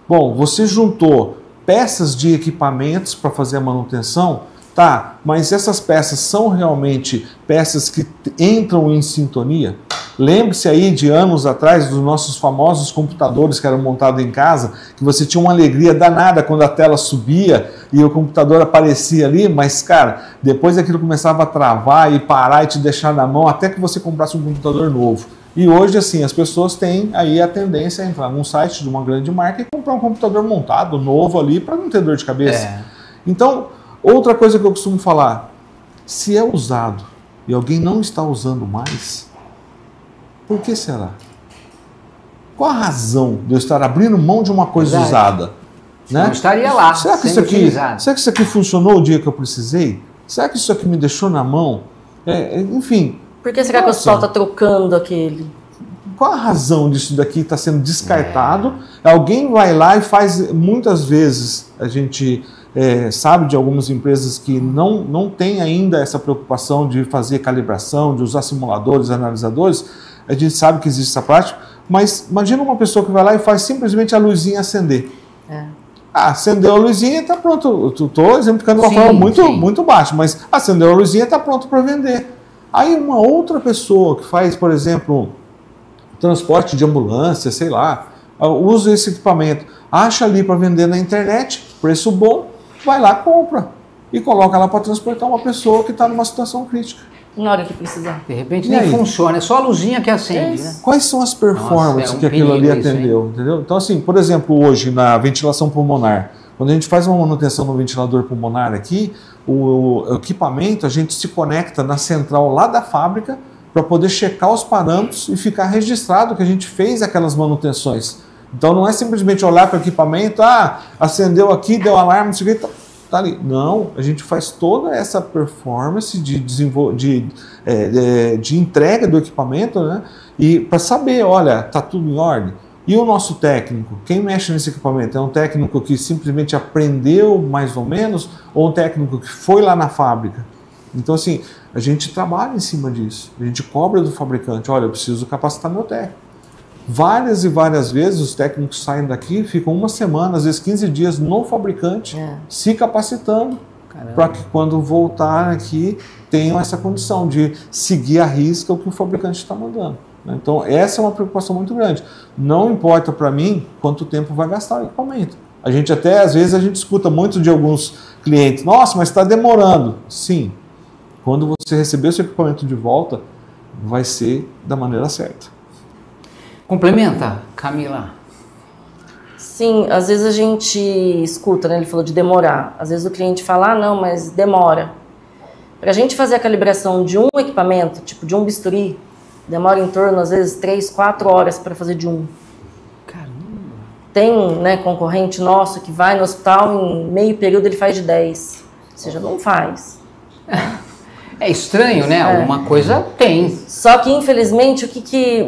Bom, você juntou peças de equipamentos para fazer a manutenção, tá, mas essas peças são realmente peças que entram em sintonia? Lembre-se aí de anos atrás dos nossos famosos computadores que eram montados em casa, que você tinha uma alegria danada quando a tela subia e o computador aparecia ali, mas cara, depois aquilo começava a travar e parar e te deixar na mão até que você comprasse um computador novo. E hoje, assim, as pessoas têm aí a tendência a entrar num site de uma grande marca e comprar um computador montado, novo ali, para não ter dor de cabeça. Então, outra coisa que eu costumo falar, se é usado, e alguém não está usando mais, por que será? Qual a razão de eu estar abrindo mão de uma coisa usada? Né? Não estaria lá, será que isso aqui funcionou o dia que eu precisei? Será que isso aqui me deixou na mão? Enfim. Por que será que o hospital está trocando aquele? Qual a razão disso daqui estar sendo descartado? Alguém vai lá e faz, muitas vezes, a gente sabe de algumas empresas que não tem ainda essa preocupação de fazer calibração, de usar simuladores, analisadores, a gente sabe que existe essa prática, mas imagina uma pessoa que vai lá e faz simplesmente a luzinha acender. Acendeu a luzinha e está pronto. Estou exemplificando de uma forma muito baixa, mas acendeu a luzinha e está pronto para vender. Aí uma outra pessoa que faz, por exemplo, transporte de ambulância, sei lá, usa esse equipamento, acha ali para vender na internet, preço bom, vai lá, compra e coloca lá para transportar uma pessoa que está numa situação crítica. Na hora que precisar. De repente nem funciona, é só a luzinha que acende. Né? Quais são as performances que aquilo ali atendeu? Entendeu? Então, assim, por exemplo, hoje na ventilação pulmonar, quando a gente faz uma manutenção no ventilador pulmonar aqui, o equipamento, a gente se conecta na central lá da fábrica para poder checar os parâmetros e ficar registrado que a gente fez aquelas manutenções. Então, não é simplesmente olhar para o equipamento, acendeu aqui, deu alarme, não sei o que, tá ali. Não, a gente faz toda essa performance de entrega do equipamento, né? E para saber, olha, tá tudo em ordem. E o nosso técnico, quem mexe nesse equipamento? É um técnico que simplesmente aprendeu mais ou menos ou um técnico que foi lá na fábrica? Então, assim, a gente trabalha em cima disso. A gente cobra do fabricante, olha, eu preciso capacitar meu técnico. Várias e várias vezes os técnicos saem daqui, ficam uma semana, às vezes 15 dias no fabricante, se capacitando, para que quando voltar aqui tenham essa condição de seguir à risca o que o fabricante está mandando. Então essa é uma preocupação muito grande. Não importa para mim quanto tempo vai gastar o equipamento. A gente até, às vezes, a gente escuta muito de alguns clientes, nossa, mas está demorando. Sim, quando você receber o seu equipamento de volta, vai ser da maneira certa. Complementa, Camila. Sim, às vezes a gente escuta, né? Ele falou de demorar. Às vezes o cliente fala, não, mas demora. Para a gente fazer a calibração de um equipamento, tipo de um bisturi, demora em torno, às vezes, 3, 4 horas para fazer de um. Caramba! Tem, né, concorrente nosso que vai no hospital, em meio período ele faz de 10. Ou seja, não faz. É estranho, né? Alguma coisa tem. Só que, infelizmente, o que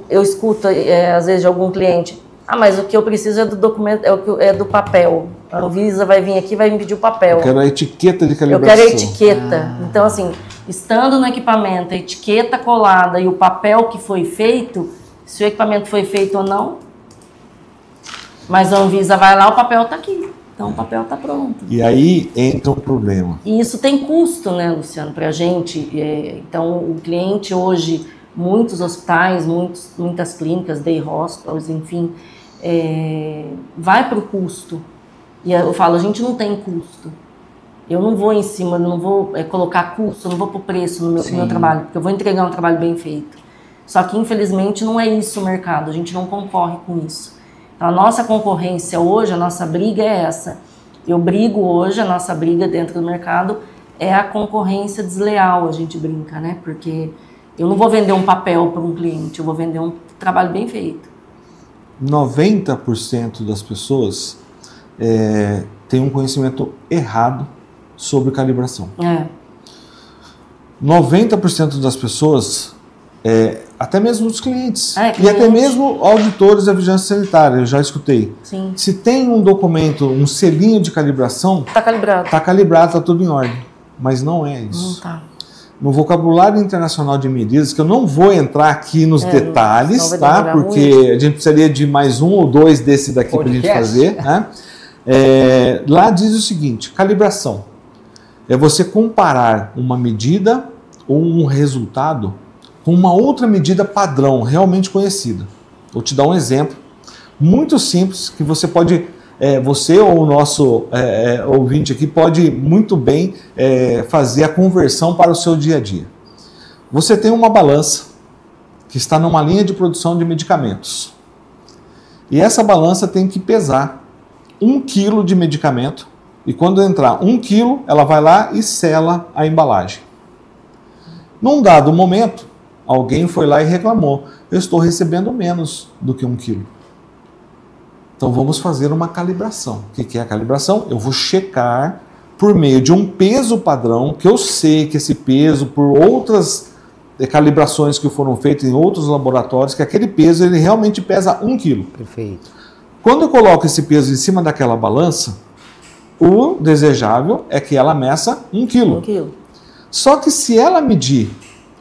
eu escuto, às vezes, de algum cliente, mas o que eu preciso é do documento, é do papel. A Anvisa vai vir aqui e vai me pedir o papel. Eu quero a etiqueta de calibração. Eu quero a etiqueta. Então, assim, estando no equipamento, a etiqueta colada e o papel que foi feito, se o equipamento foi feito ou não, mas a Anvisa vai lá, o papel está aqui. Então, o papel está pronto. E aí entra um problema. E isso tem custo, né, Luciano, para a gente. Então, o cliente hoje, muitos hospitais, muitas clínicas, day hospitals, enfim, vai para o custo. E eu falo, a gente não tem custo. Eu não vou em cima, não vou colocar custo, não vou pôr preço no meu trabalho, porque eu vou entregar um trabalho bem feito. Só que, infelizmente, não é isso o mercado, a gente não concorre com isso. Então, a nossa concorrência hoje, a nossa briga é essa. Eu brigo hoje, a nossa briga dentro do mercado é a concorrência desleal, a gente brinca, né? Porque eu não vou vender um papel para um cliente, eu vou vender um trabalho bem feito. 90% das pessoas têm um conhecimento errado sobre calibração. 90% das pessoas, até mesmo os clientes, e até mesmo auditores da vigilância sanitária, eu já escutei. Sim. Se tem um documento, um selinho de calibração, está calibrado. Está calibrado, está tudo em ordem. Mas não é isso. Não está. No vocabulário internacional de medidas, que eu não vou entrar aqui nos detalhes, tá? Porque muito. A gente precisaria de mais um ou dois desse daqui para a gente fazer. Né? Lá diz o seguinte, calibração. É você comparar uma medida ou um resultado com uma outra medida padrão, realmente conhecida. Vou te dar um exemplo muito simples que você pode, você ou o nosso ouvinte aqui pode muito bem fazer a conversão para o seu dia a dia. Você tem uma balança que está numa linha de produção de medicamentos. E essa balança tem que pesar 1 quilo de medicamento e quando entrar 1 quilo, ela vai lá e sela a embalagem. Num dado momento, alguém foi lá e reclamou, eu estou recebendo menos do que 1 quilo. Então vamos fazer uma calibração. O que é a calibração? Eu vou checar por meio de um peso padrão, que eu sei que esse peso, por outras calibrações que foram feitas em outros laboratórios, que aquele peso ele realmente pesa 1 quilo. Perfeito. Quando eu coloco esse peso em cima daquela balança, o desejável é que ela meça 1 quilo. 1 quilo. Só que se ela medir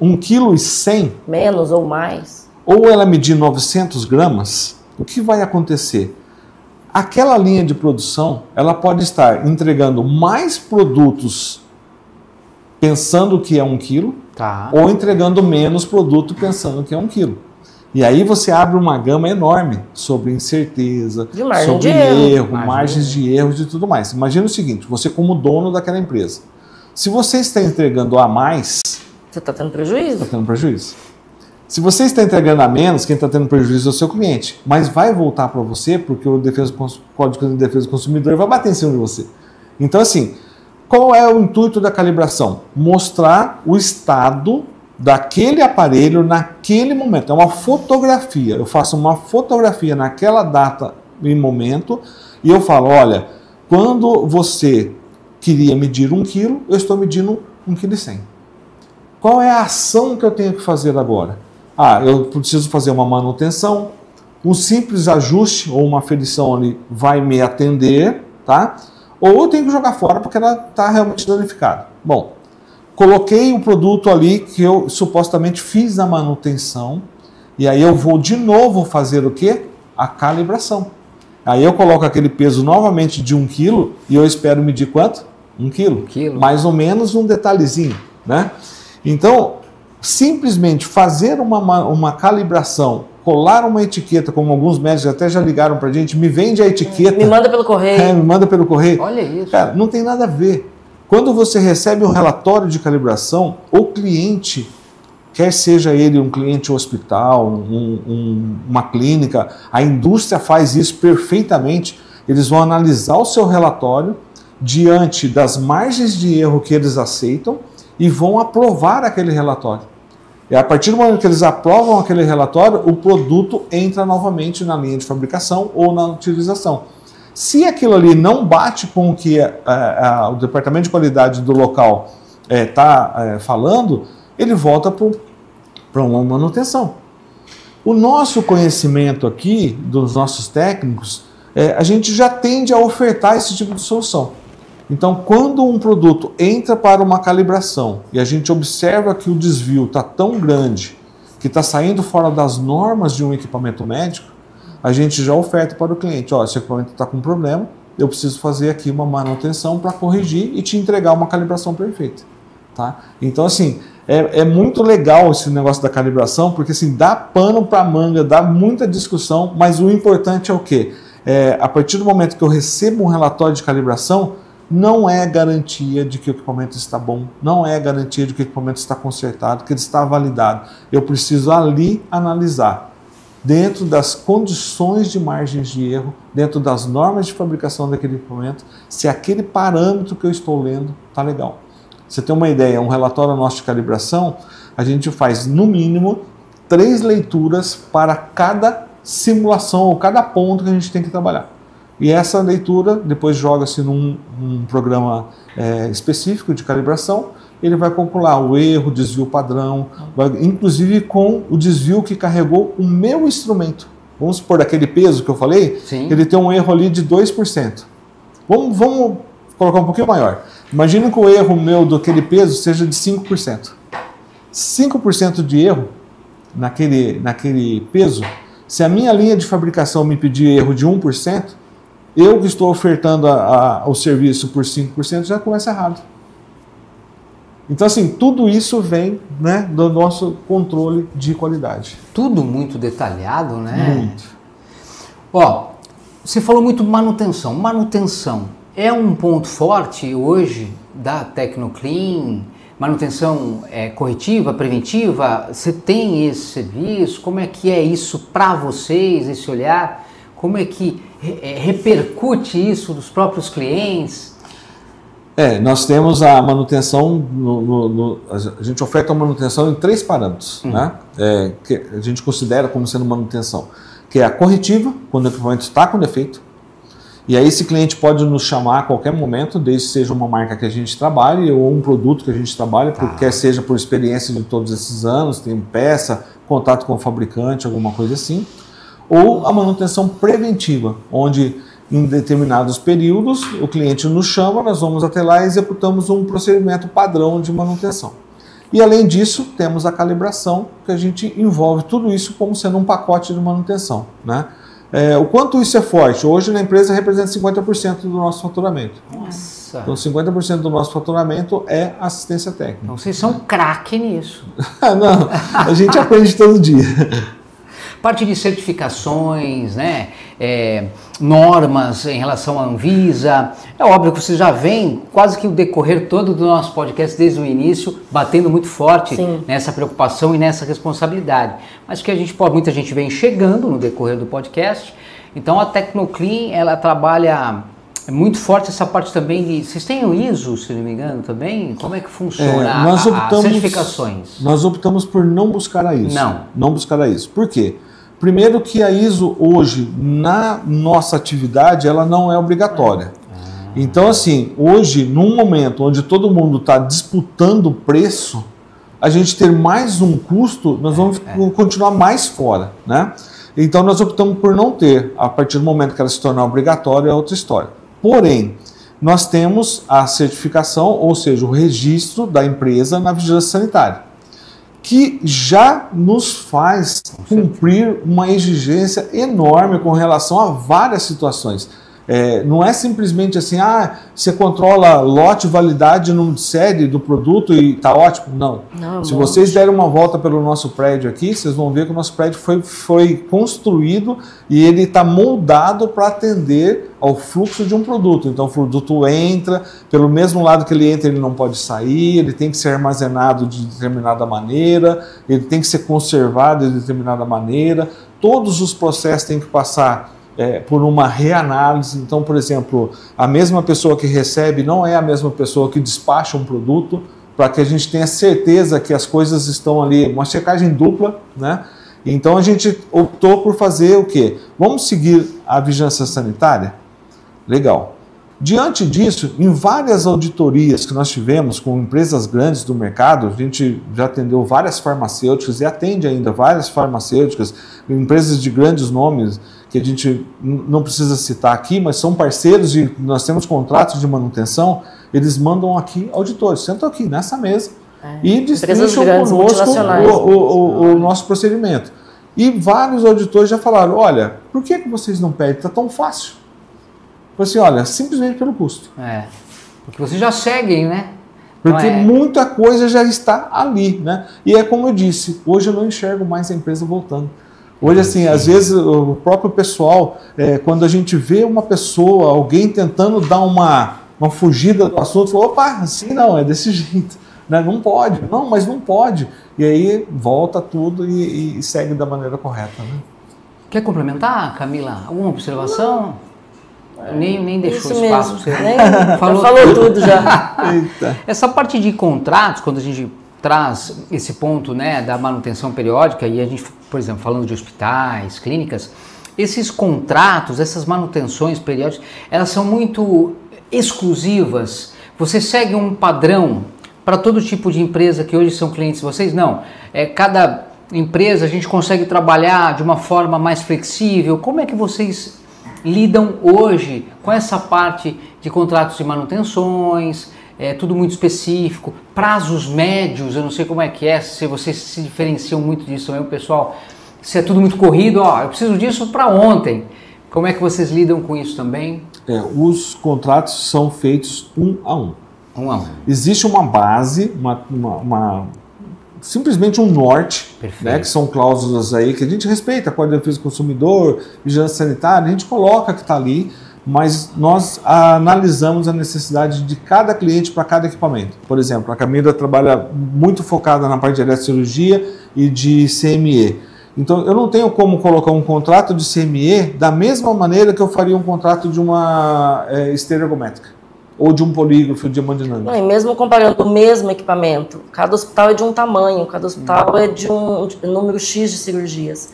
1,1 kg, menos ou mais, ou ela medir 900 gramas, o que vai acontecer? Aquela linha de produção, ela pode estar entregando mais produtos pensando que é 1 quilo, Tá. ou entregando menos produto pensando que é 1 quilo. E aí você abre uma gama enorme sobre incerteza, De margem sobre de erro. erro, margens de erros e tudo mais. Imagina o seguinte, você como dono daquela empresa, se você está entregando a mais, você está tendo prejuízo. está tendo prejuízo. Se você está entregando a menos, quem está tendo prejuízo é o seu cliente. Mas vai voltar para você, porque o Código de Defesa do Consumidor vai bater em cima de você. Então, assim, qual é o intuito da calibração? Mostrar o estado daquele aparelho naquele momento. É uma fotografia. Eu faço uma fotografia naquela data e momento e eu falo, olha, quando você queria medir 1 quilo, eu estou medindo 1,1 kg. Qual é a ação que eu tenho que fazer agora? Eu preciso fazer uma manutenção, um simples ajuste ou uma aferição ali vai me atender, tá? Ou eu tenho que jogar fora porque ela está realmente danificada. Bom, coloquei o produto ali que eu supostamente fiz a manutenção e aí eu vou de novo fazer o quê? A calibração. Aí eu coloco aquele peso novamente de 1 quilo e eu espero medir quanto? 1 quilo. Mais ou menos um detalhezinho, né? Então, simplesmente fazer uma calibração, colar uma etiqueta, como alguns médicos até já ligaram para a gente, me vende a etiqueta. Me manda pelo correio. Me manda pelo correio. Olha isso. Cara, não tem nada a ver. Quando você recebe um relatório de calibração, o cliente, quer seja ele um cliente hospital, uma clínica, a indústria faz isso perfeitamente. Eles vão analisar o seu relatório diante das margens de erro que eles aceitam e vão aprovar aquele relatório. E a partir do momento que eles aprovam aquele relatório, o produto entra novamente na linha de fabricação ou na utilização. Se aquilo ali não bate com o que o departamento de qualidade do local está falando, ele volta para uma manutenção. O nosso conhecimento aqui, dos nossos técnicos, a gente já tende a ofertar esse tipo de solução. Então, quando um produto entra para uma calibração e a gente observa que o desvio está tão grande, que está saindo fora das normas de um equipamento médico, a gente já oferta para o cliente, esse equipamento está com problema, eu preciso fazer aqui uma manutenção para corrigir e te entregar uma calibração perfeita. Tá? Então, assim, é muito legal esse negócio da calibração, porque assim, dá pano para manga, dá muita discussão, mas o importante é o quê? A partir do momento que eu recebo um relatório de calibração, não é garantia de que o equipamento está bom, não é garantia de que o equipamento está consertado, que ele está validado. Eu preciso ali analisar, dentro das condições de margens de erro, dentro das normas de fabricação daquele equipamento, se aquele parâmetro que eu estou lendo está legal. Você tem uma ideia, um relatório nosso de calibração, a gente faz no mínimo 3 leituras para cada simulação ou cada ponto que a gente tem que trabalhar. E essa leitura depois joga-se num programa específico de calibração, ele vai calcular o erro, o desvio padrão, inclusive com o desvio que carregou o meu instrumento. Vamos supor, daquele peso que eu falei, Sim. Ele tem um erro ali de 2%. Vamos colocar um pouquinho maior. Imagina que o erro meu daquele peso seja de 5%. 5% de erro naquele peso, se a minha linha de fabricação me pedir erro de 1%, eu que estou ofertando o serviço por 5% já começa errado. Então, assim, tudo isso vem, né, do nosso controle de qualidade. Tudo muito detalhado, né? Muito. Você falou muito manutenção. Manutenção é um ponto forte hoje da Tecnoclean? Manutenção corretiva, preventiva? Você tem esse serviço? Como é que é isso para vocês, esse olhar? Como é que repercute isso dos próprios clientes? Nós temos a manutenção, a gente oferta a manutenção em 3 parâmetros, né? Que a gente considera como sendo manutenção, que é a corretiva, quando o equipamento está com defeito, e aí esse cliente pode nos chamar a qualquer momento, desde que seja uma marca que a gente trabalhe ou um produto que a gente trabalhe, quer seja por experiência de todos esses anos, tem peça, contato com o fabricante, alguma coisa assim, ou a manutenção preventiva, onde em determinados períodos, o cliente nos chama, nós vamos até lá e executamos um procedimento padrão de manutenção. E além disso, temos a calibração, que a gente envolve tudo isso como sendo um pacote de manutenção, né? O quanto isso é forte? Hoje na empresa representa 50% do nosso faturamento. Nossa! Então 50% do nosso faturamento é assistência técnica. Então vocês são craque nisso. Não, a gente aprende todo dia. Parte de certificações, né? Normas em relação à Anvisa. É óbvio que você já vem quase que o decorrer todo do nosso podcast desde o início, batendo muito forte nessa preocupação e nessa responsabilidade. Mas que a gente pode, muita gente vem chegando no decorrer do podcast. Então a Tecnoclean, ela trabalha muito forte essa parte também de... Vocês têm o ISO, se não me engano, também? Como é que funciona as certificações? Nós optamos por não buscar a ISO. Não buscar a ISO. Por quê? Primeiro que a ISO hoje, na nossa atividade, ela não é obrigatória. Então, assim, hoje, num momento onde todo mundo está disputando preço, a gente ter mais um custo, nós vamos continuar mais fora, né? Então, nós optamos por não ter. A partir do momento que ela se tornar obrigatória, é outra história. Porém, nós temos a certificação, ou seja, o registro da empresa na vigilância sanitária, que já nos faz cumprir uma exigência enorme com relação a várias situações. Não é simplesmente assim, você controla lote, validade, número de série do produto e está ótimo. Não. Se vocês derem uma volta pelo nosso prédio aqui, vocês vão ver que o nosso prédio foi construído e ele está moldado para atender ao fluxo de um produto. Então o produto entra, pelo mesmo lado que ele entra, ele não pode sair, ele tem que ser armazenado de determinada maneira, ele tem que ser conservado de determinada maneira, todos os processos têm que passar por uma reanálise. Então, por exemplo, a mesma pessoa que recebe não é a mesma pessoa que despacha um produto, para que a gente tenha certeza que as coisas estão ali, uma checagem dupla, né? Então a gente optou por fazer o quê? Vamos seguir a vigilância sanitária? Legal. Diante disso, em várias auditorias que nós tivemos com empresas grandes do mercado, a gente já atendeu várias farmacêuticas e atende ainda várias farmacêuticas, empresas de grandes nomes, que a gente não precisa citar aqui, mas são parceiros e nós temos contratos de manutenção, eles mandam aqui auditores, sentam aqui nessa mesa e destrincham conosco o nosso procedimento. E vários auditores já falaram, olha, por que vocês não pedem? Está tão fácil. Assim, olha, simplesmente pelo custo. Porque vocês já seguem, né? Porque muita coisa já está ali, né? E é como eu disse, hoje eu não enxergo mais a empresa voltando. Hoje, assim, às vezes o próprio pessoal, quando a gente vê uma pessoa, alguém tentando dar uma fugida do assunto, fala, opa, assim não, é desse jeito. Né? Não pode, não, mas não pode. E aí volta tudo e segue da maneira correta. Né? Quer complementar, Camila? Alguma observação? Nem deixou isso espaço mesmo. você. Falou tudo já. Eita. Essa parte de contratos, quando a gente traz esse ponto, né, da manutenção periódica, e a gente, por exemplo, falando de hospitais, clínicas, esses contratos, essas manutenções periódicas, elas são muito exclusivas. Você segue um padrão para todo tipo de empresa que hoje são clientes de vocês? Não. Cada empresa a gente consegue trabalhar de uma forma mais flexível. Como é que vocês lidam hoje com essa parte de contratos de manutenções? Tudo muito específico, prazos médios, eu não sei como é que se vocês se diferenciam muito disso também, o pessoal, se é tudo muito corrido, eu preciso disso para ontem. Como é que vocês lidam com isso também? Os contratos são feitos um a um. Existe uma base, simplesmente um norte, né, que são cláusulas aí que a gente respeita, Código de Defesa do Consumidor, Vigilância Sanitária, a gente coloca que está ali, mas nós analisamos a necessidade de cada cliente para cada equipamento. Por exemplo, a Camila trabalha muito focada na parte de eletrocirurgia e de CME. Então, eu não tenho como colocar um contrato de CME da mesma maneira que eu faria um contrato de uma esteira ergométrica. ou de um polígrafo diamodinâmico? Não, e mesmo comparando o mesmo equipamento, cada hospital é de um tamanho, cada hospital é de um número X de cirurgias.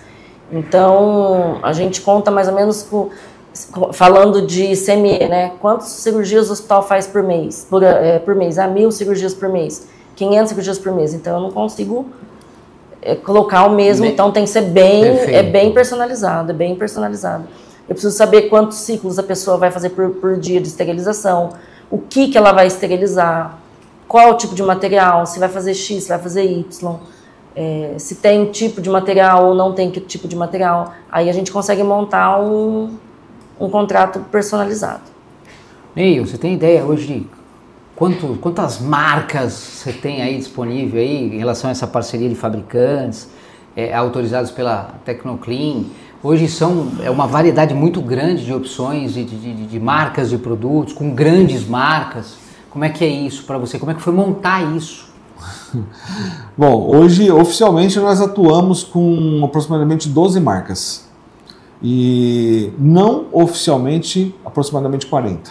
Então, a gente conta mais ou menos falando de CME, né? Quantas cirurgias o hospital faz por mês? Por mês, 1.000 cirurgias por mês, 500 cirurgias por mês. Então, eu não consigo colocar o mesmo, então tem que ser bem personalizado, Eu preciso saber quantos ciclos a pessoa vai fazer por dia de esterilização, o que ela vai esterilizar, qual o tipo de material, se vai fazer X, se vai fazer Y, se tem tipo de material ou não tem tipo de material. Aí a gente consegue montar um contrato personalizado. Neil, você tem ideia hoje de quantas marcas você tem aí disponível aí em relação a essa parceria de fabricantes autorizados pela Tecnoclean? Hoje é uma variedade muito grande de opções de marcas de produtos, com grandes marcas. Como é que é isso para você? Como é que foi montar isso? Bom, hoje oficialmente nós atuamos com aproximadamente 12 marcas e não oficialmente aproximadamente 40.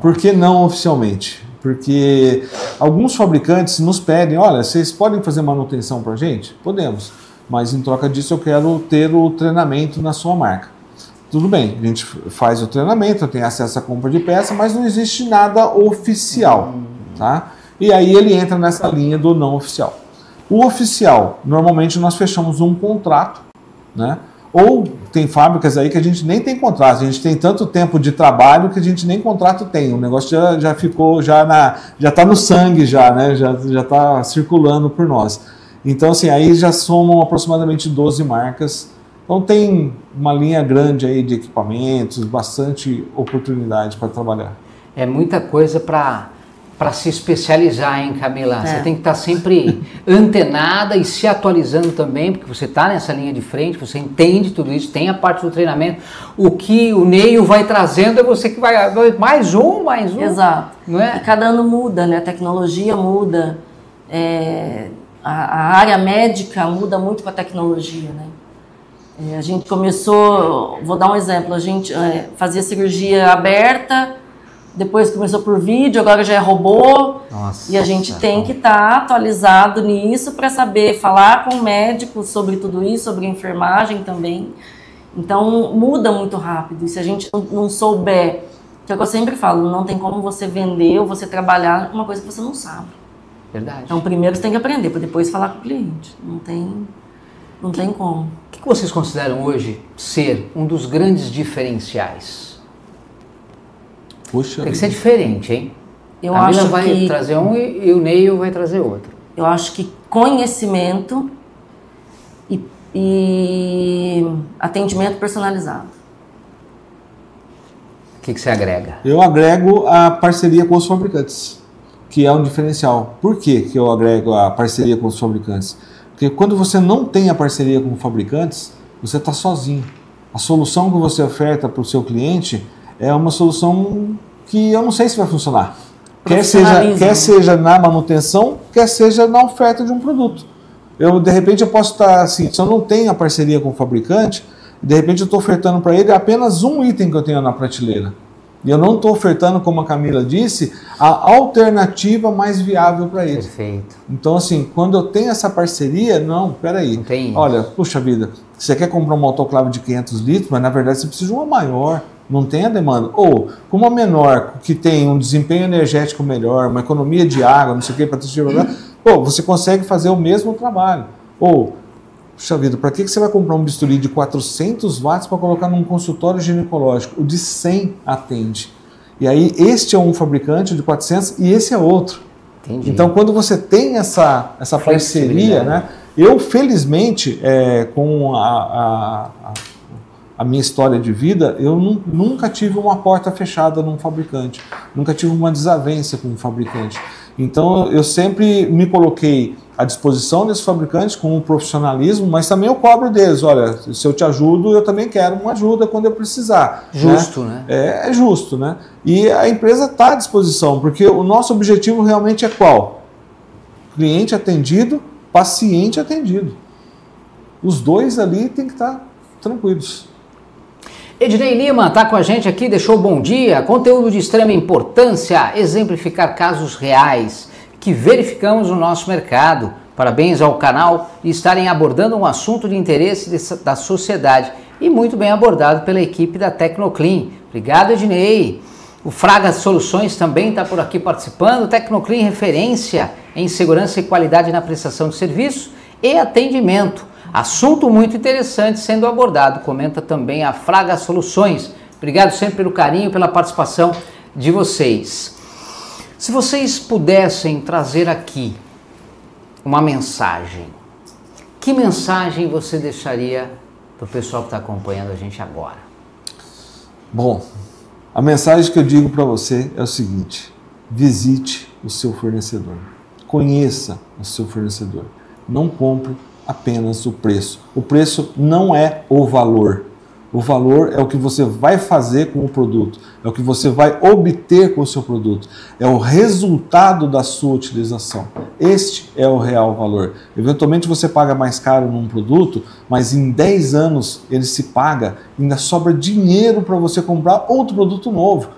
Por que não oficialmente? Porque alguns fabricantes nos pedem, olha, vocês podem fazer manutenção para a gente? Podemos, mas em troca disso eu quero ter o treinamento na sua marca. Tudo bem, a gente faz o treinamento, eu tenho acesso à compra de peça, mas não existe nada oficial, tá? E aí ele entra nessa linha do não oficial. O oficial, normalmente nós fechamos um contrato, né? Ou tem fábricas aí que a gente nem tem contrato, a gente tem tanto tempo de trabalho que a gente nem contrato tem, o negócio já ficou, já está no sangue já, né? Já está circulando por nós. Então assim, aí já somam aproximadamente 12 marcas, então tem uma linha grande aí de equipamentos, bastante oportunidade para trabalhar. É muita coisa para se especializar, hein, Camila? Você tem que estar sempre antenada e se atualizando também, porque você está nessa linha de frente, você entende tudo isso, tem a parte do treinamento. O que o Neil vai trazendo é você que vai mais um. Exato. Não é? E cada ano muda, né? A tecnologia muda, a área médica muda muito com a tecnologia, né? A gente começou, vou dar um exemplo, a gente fazia cirurgia aberta, depois começou por vídeo, agora já é robô. Nossa, e a gente tem que estar atualizado nisso para saber falar com o médico sobre tudo isso, sobre a enfermagem também. Então muda muito rápido. E se a gente não souber, que é o que eu sempre falo, não tem como você vender ou você trabalhar uma coisa que você não sabe. Verdade. Então primeiro você tem que aprender, para depois falar com o cliente. Não tem como. O que vocês consideram hoje ser um dos grandes diferenciais? Puxa, tem que ser diferente, hein? Eu a Camila acho vai que trazer um e o Neil vai trazer outro. Eu acho que conhecimento e atendimento personalizado. O que você agrega? Eu agrego a parceria com os fabricantes, que é um diferencial. Por que eu agrego a parceria com os fabricantes? Porque quando você não tem a parceria com fabricantes, você está sozinho. A solução que você oferta para o seu cliente é uma solução que eu não sei se vai funcionar. Quer seja na manutenção, quer seja na oferta de um produto. De repente eu posso estar assim, se eu não tenho a parceria com o fabricante, de repente eu estou ofertando para ele apenas um item que eu tenho na prateleira. E eu não estou ofertando, como a Camila disse, a alternativa mais viável para ele. Perfeito. Então, assim, quando eu tenho essa parceria, peraí. Não tem isso. Olha, puxa vida, você quer comprar uma autoclave de 500 litros, mas na verdade você precisa de uma maior, não tem a demanda. Ou, com uma menor, que tem um desempenho energético melhor, uma economia de água, não sei o que, para você consegue fazer o mesmo trabalho. Ou, puxa vida, para que você vai comprar um bisturi de 400 watts para colocar num consultório ginecológico? O de 100 atende. E aí, este é um fabricante de 400 e esse é outro. Entendi. Então, quando você tem essa parceria, né? Eu, felizmente, com a minha história de vida, eu nunca tive uma porta fechada num fabricante. Nunca tive uma desavença com um fabricante. Então, eu sempre me coloquei à disposição desses fabricantes com um profissionalismo, mas também eu cobro deles. Olha, se eu te ajudo, eu também quero uma ajuda quando eu precisar. Justo, né? É justo, né? E a empresa está à disposição, porque o nosso objetivo realmente é qual? Cliente atendido, paciente atendido. Os dois ali têm que estar tranquilos. Ednei Lima está com a gente aqui, deixou bom dia. Conteúdo de extrema importância, exemplificar casos reais que verificamos no nosso mercado. Parabéns ao canal e estarem abordando um assunto de interesse da sociedade e muito bem abordado pela equipe da Tecnoclean. Obrigado, Ednei. O Fraga Soluções também está por aqui participando. Tecnoclean, referência em segurança e qualidade na prestação de serviço e atendimento. Assunto muito interessante sendo abordado. Comenta também a Fraga Soluções. Obrigado sempre pelo carinho, pela participação de vocês. Se vocês pudessem trazer aqui uma mensagem, que mensagem você deixaria para o pessoal que está acompanhando a gente agora? Bom, a mensagem que eu digo para você é o seguinte: visite o seu fornecedor, conheça o seu fornecedor, não compre apenas o preço. O preço não é o valor. O valor é o que você vai fazer com o produto, é o que você vai obter com o seu produto, é o resultado da sua utilização. Este é o real valor. Eventualmente você paga mais caro num produto, mas em 10 anos ele se paga, ainda sobra dinheiro para você comprar outro produto novo.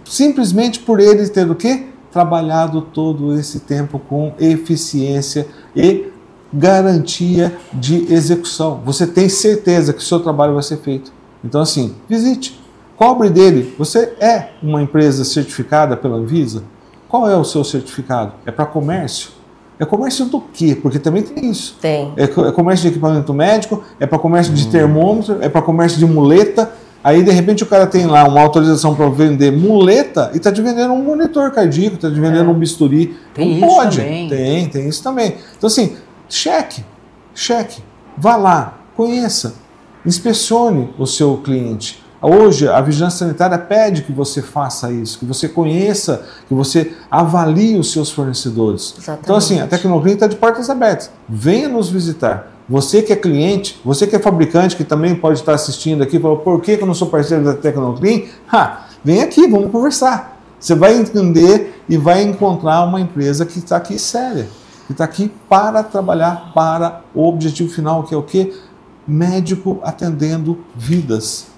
Simplesmente por ele ter o quê? Trabalhado todo esse tempo com eficiência e garantia de execução. Você tem certeza que o seu trabalho vai ser feito. Então, assim, visite, cobre dele. Você é uma empresa certificada pela Anvisa? Qual é o seu certificado? É para comércio? É comércio do quê? Porque também tem isso. Tem. É comércio de equipamento médico, é para comércio de termômetro, é para comércio de muleta. Aí, de repente, o cara tem lá uma autorização para vender muleta e está te vendendo um monitor cardíaco, está te vendendo um bisturi. Tem não isso pode. também. Tem isso também. Então, assim, cheque, vá lá, conheça, inspecione o seu cliente. Hoje, a vigilância sanitária pede que você faça isso, que você conheça, que você avalie os seus fornecedores. Exatamente. Então, assim, a Tecnoclean está de portas abertas. Venha nos visitar. Você que é cliente, você que é fabricante, que também pode estar assistindo aqui, falou, por que eu não sou parceiro da Tecnoclean? Vem aqui, vamos conversar. Você vai entender e vai encontrar uma empresa que está aqui séria, que está aqui para trabalhar para o objetivo final, que é o quê? Médico atendendo vidas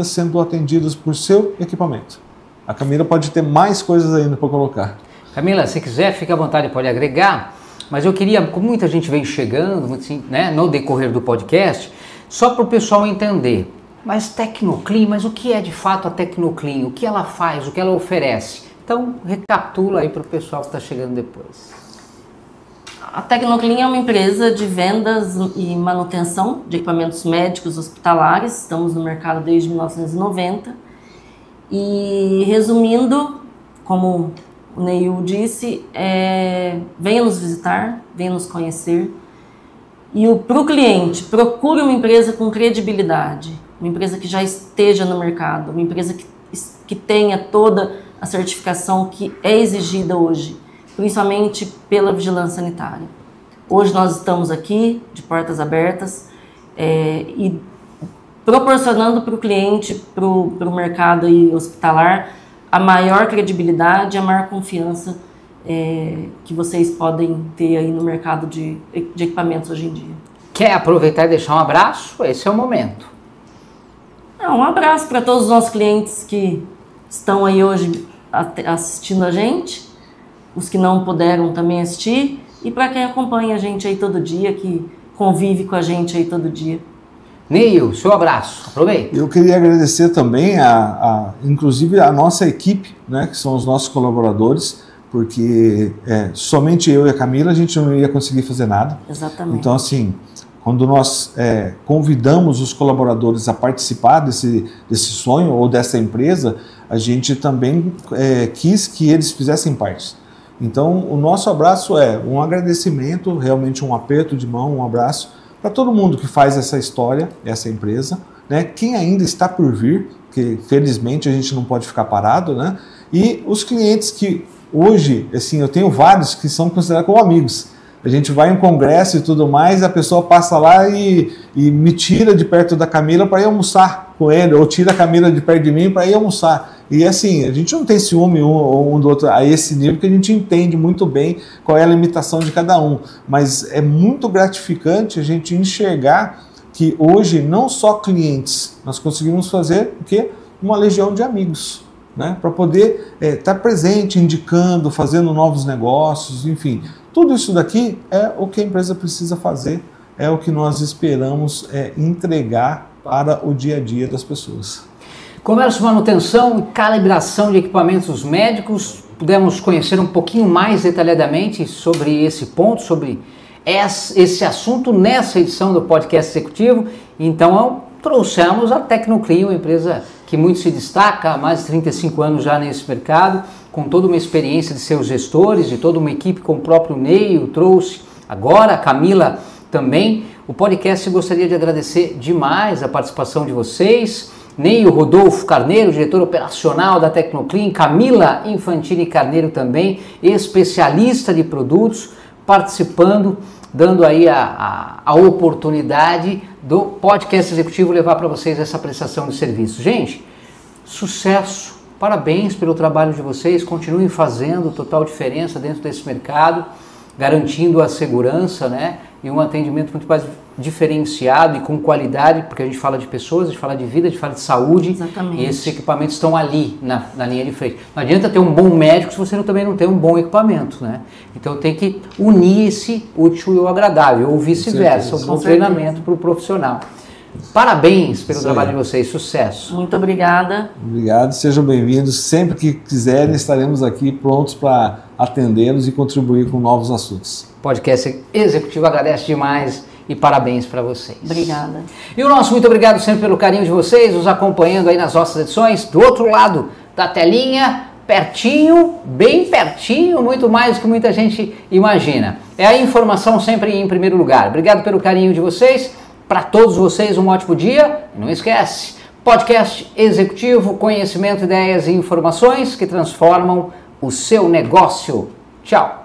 sendo atendidas por seu equipamento. A Camila pode ter mais coisas ainda para colocar. Camila, se quiser, fique à vontade, pode agregar, mas eu queria, como muita gente vem chegando, assim, né, no decorrer do podcast, só para o pessoal entender, mas Tecnoclean, mas o que é de fato a Tecnoclean? O que ela faz, o que ela oferece? Então, recapitula aí para o pessoal que está chegando depois. A Tecnoclean é uma empresa de vendas e manutenção de equipamentos médicos hospitalares. Estamos no mercado desde 1990. E, resumindo, como o Neil disse, venha nos visitar, venha nos conhecer. E para o cliente, procure uma empresa com credibilidade, uma empresa que já esteja no mercado, uma empresa que tenha toda a certificação que é exigida hoje, principalmente pela vigilância sanitária. Hoje nós estamos aqui, de portas abertas, e proporcionando para o cliente, para o mercado aí hospitalar, a maior credibilidade, a maior confiança que vocês podem ter aí no mercado de equipamentos hoje em dia. Quer aproveitar e deixar um abraço? Esse é o momento. Um abraço para todos os nossos clientes que estão aí hoje assistindo a gente, os que não puderam também assistir, e para quem acompanha a gente aí todo dia, que convive com a gente aí todo dia. Neil, seu abraço, aproveita. Eu queria agradecer também, inclusive, a nossa equipe, né, que são os nossos colaboradores, porque somente eu e a Camila a gente não ia conseguir fazer nada. Exatamente. Então, assim, quando nós convidamos os colaboradores a participar desse sonho ou dessa empresa, a gente também quis que eles fizessem parte. Então, o nosso abraço é um agradecimento, realmente um aperto de mão, um abraço para todo mundo que faz essa história, essa empresa, né? Quem ainda está por vir, que felizmente a gente não pode ficar parado, né? E os clientes que hoje, assim, eu tenho vários que são considerados como amigos. A gente vai em congresso e tudo mais, a pessoa passa lá e me tira de perto da Camila para ir almoçar com ele, ou tira a Camila de perto de mim para ir almoçar. E assim, a gente não tem ciúme um do outro a esse nível, que a gente entende muito bem qual é a limitação de cada um. Mas é muito gratificante a gente enxergar que hoje não só clientes, nós conseguimos fazer o quê? Uma legião de amigos, né? Para poder estar presente, indicando, fazendo novos negócios, enfim. Tudo isso daqui é o que a empresa precisa fazer, é o que nós esperamos entregar para o dia a dia das pessoas. Comércio, manutenção e calibração de equipamentos médicos. Pudemos conhecer um pouquinho mais detalhadamente sobre esse ponto, sobre esse assunto nessa edição do Podcast Executivo. Então, trouxemos a Tecnoclin, uma empresa que muito se destaca, há mais de 35 anos já nesse mercado, com toda uma experiência de seus gestores, de toda uma equipe, com o próprio Ney, trouxe agora, a Camila também. O podcast gostaria de agradecer demais a participação de vocês. Ney, o Rodolfo Carneiro, diretor operacional da Tecnoclin, Camila Infantini Carneiro também, especialista de produtos, participando, dando aí a oportunidade do Podcast Executivo levar para vocês essa prestação de serviço. Gente, sucesso, parabéns pelo trabalho de vocês, continuem fazendo total diferença dentro desse mercado, garantindo a segurança, né? E um atendimento muito mais diferenciado e com qualidade, porque a gente fala de pessoas, a gente fala de vida, a gente fala de saúde. Exatamente. E esses equipamentos estão ali na linha de frente. Não adianta ter um bom médico se você também não tem um bom equipamento, né? Então tem que unir esse útil e o agradável, ou vice-versa, um bom treinamento para o profissional. Parabéns pelo trabalho de vocês, sucesso. Muito obrigada. Obrigado, sejam bem-vindos. Sempre que quiserem, estaremos aqui prontos para atendê-los e contribuir com novos assuntos. Podcast Executivo agradece demais e parabéns para vocês. Obrigada. E o nosso muito obrigado sempre pelo carinho de vocês, nos acompanhando aí nas nossas edições, do outro lado da telinha, pertinho, bem pertinho, muito mais do que muita gente imagina. É a informação sempre em primeiro lugar. Obrigado pelo carinho de vocês. Para todos vocês, um ótimo dia. E não esquece, Podcast Executivo, conhecimento, ideias e informações que transformam o seu negócio. Tchau!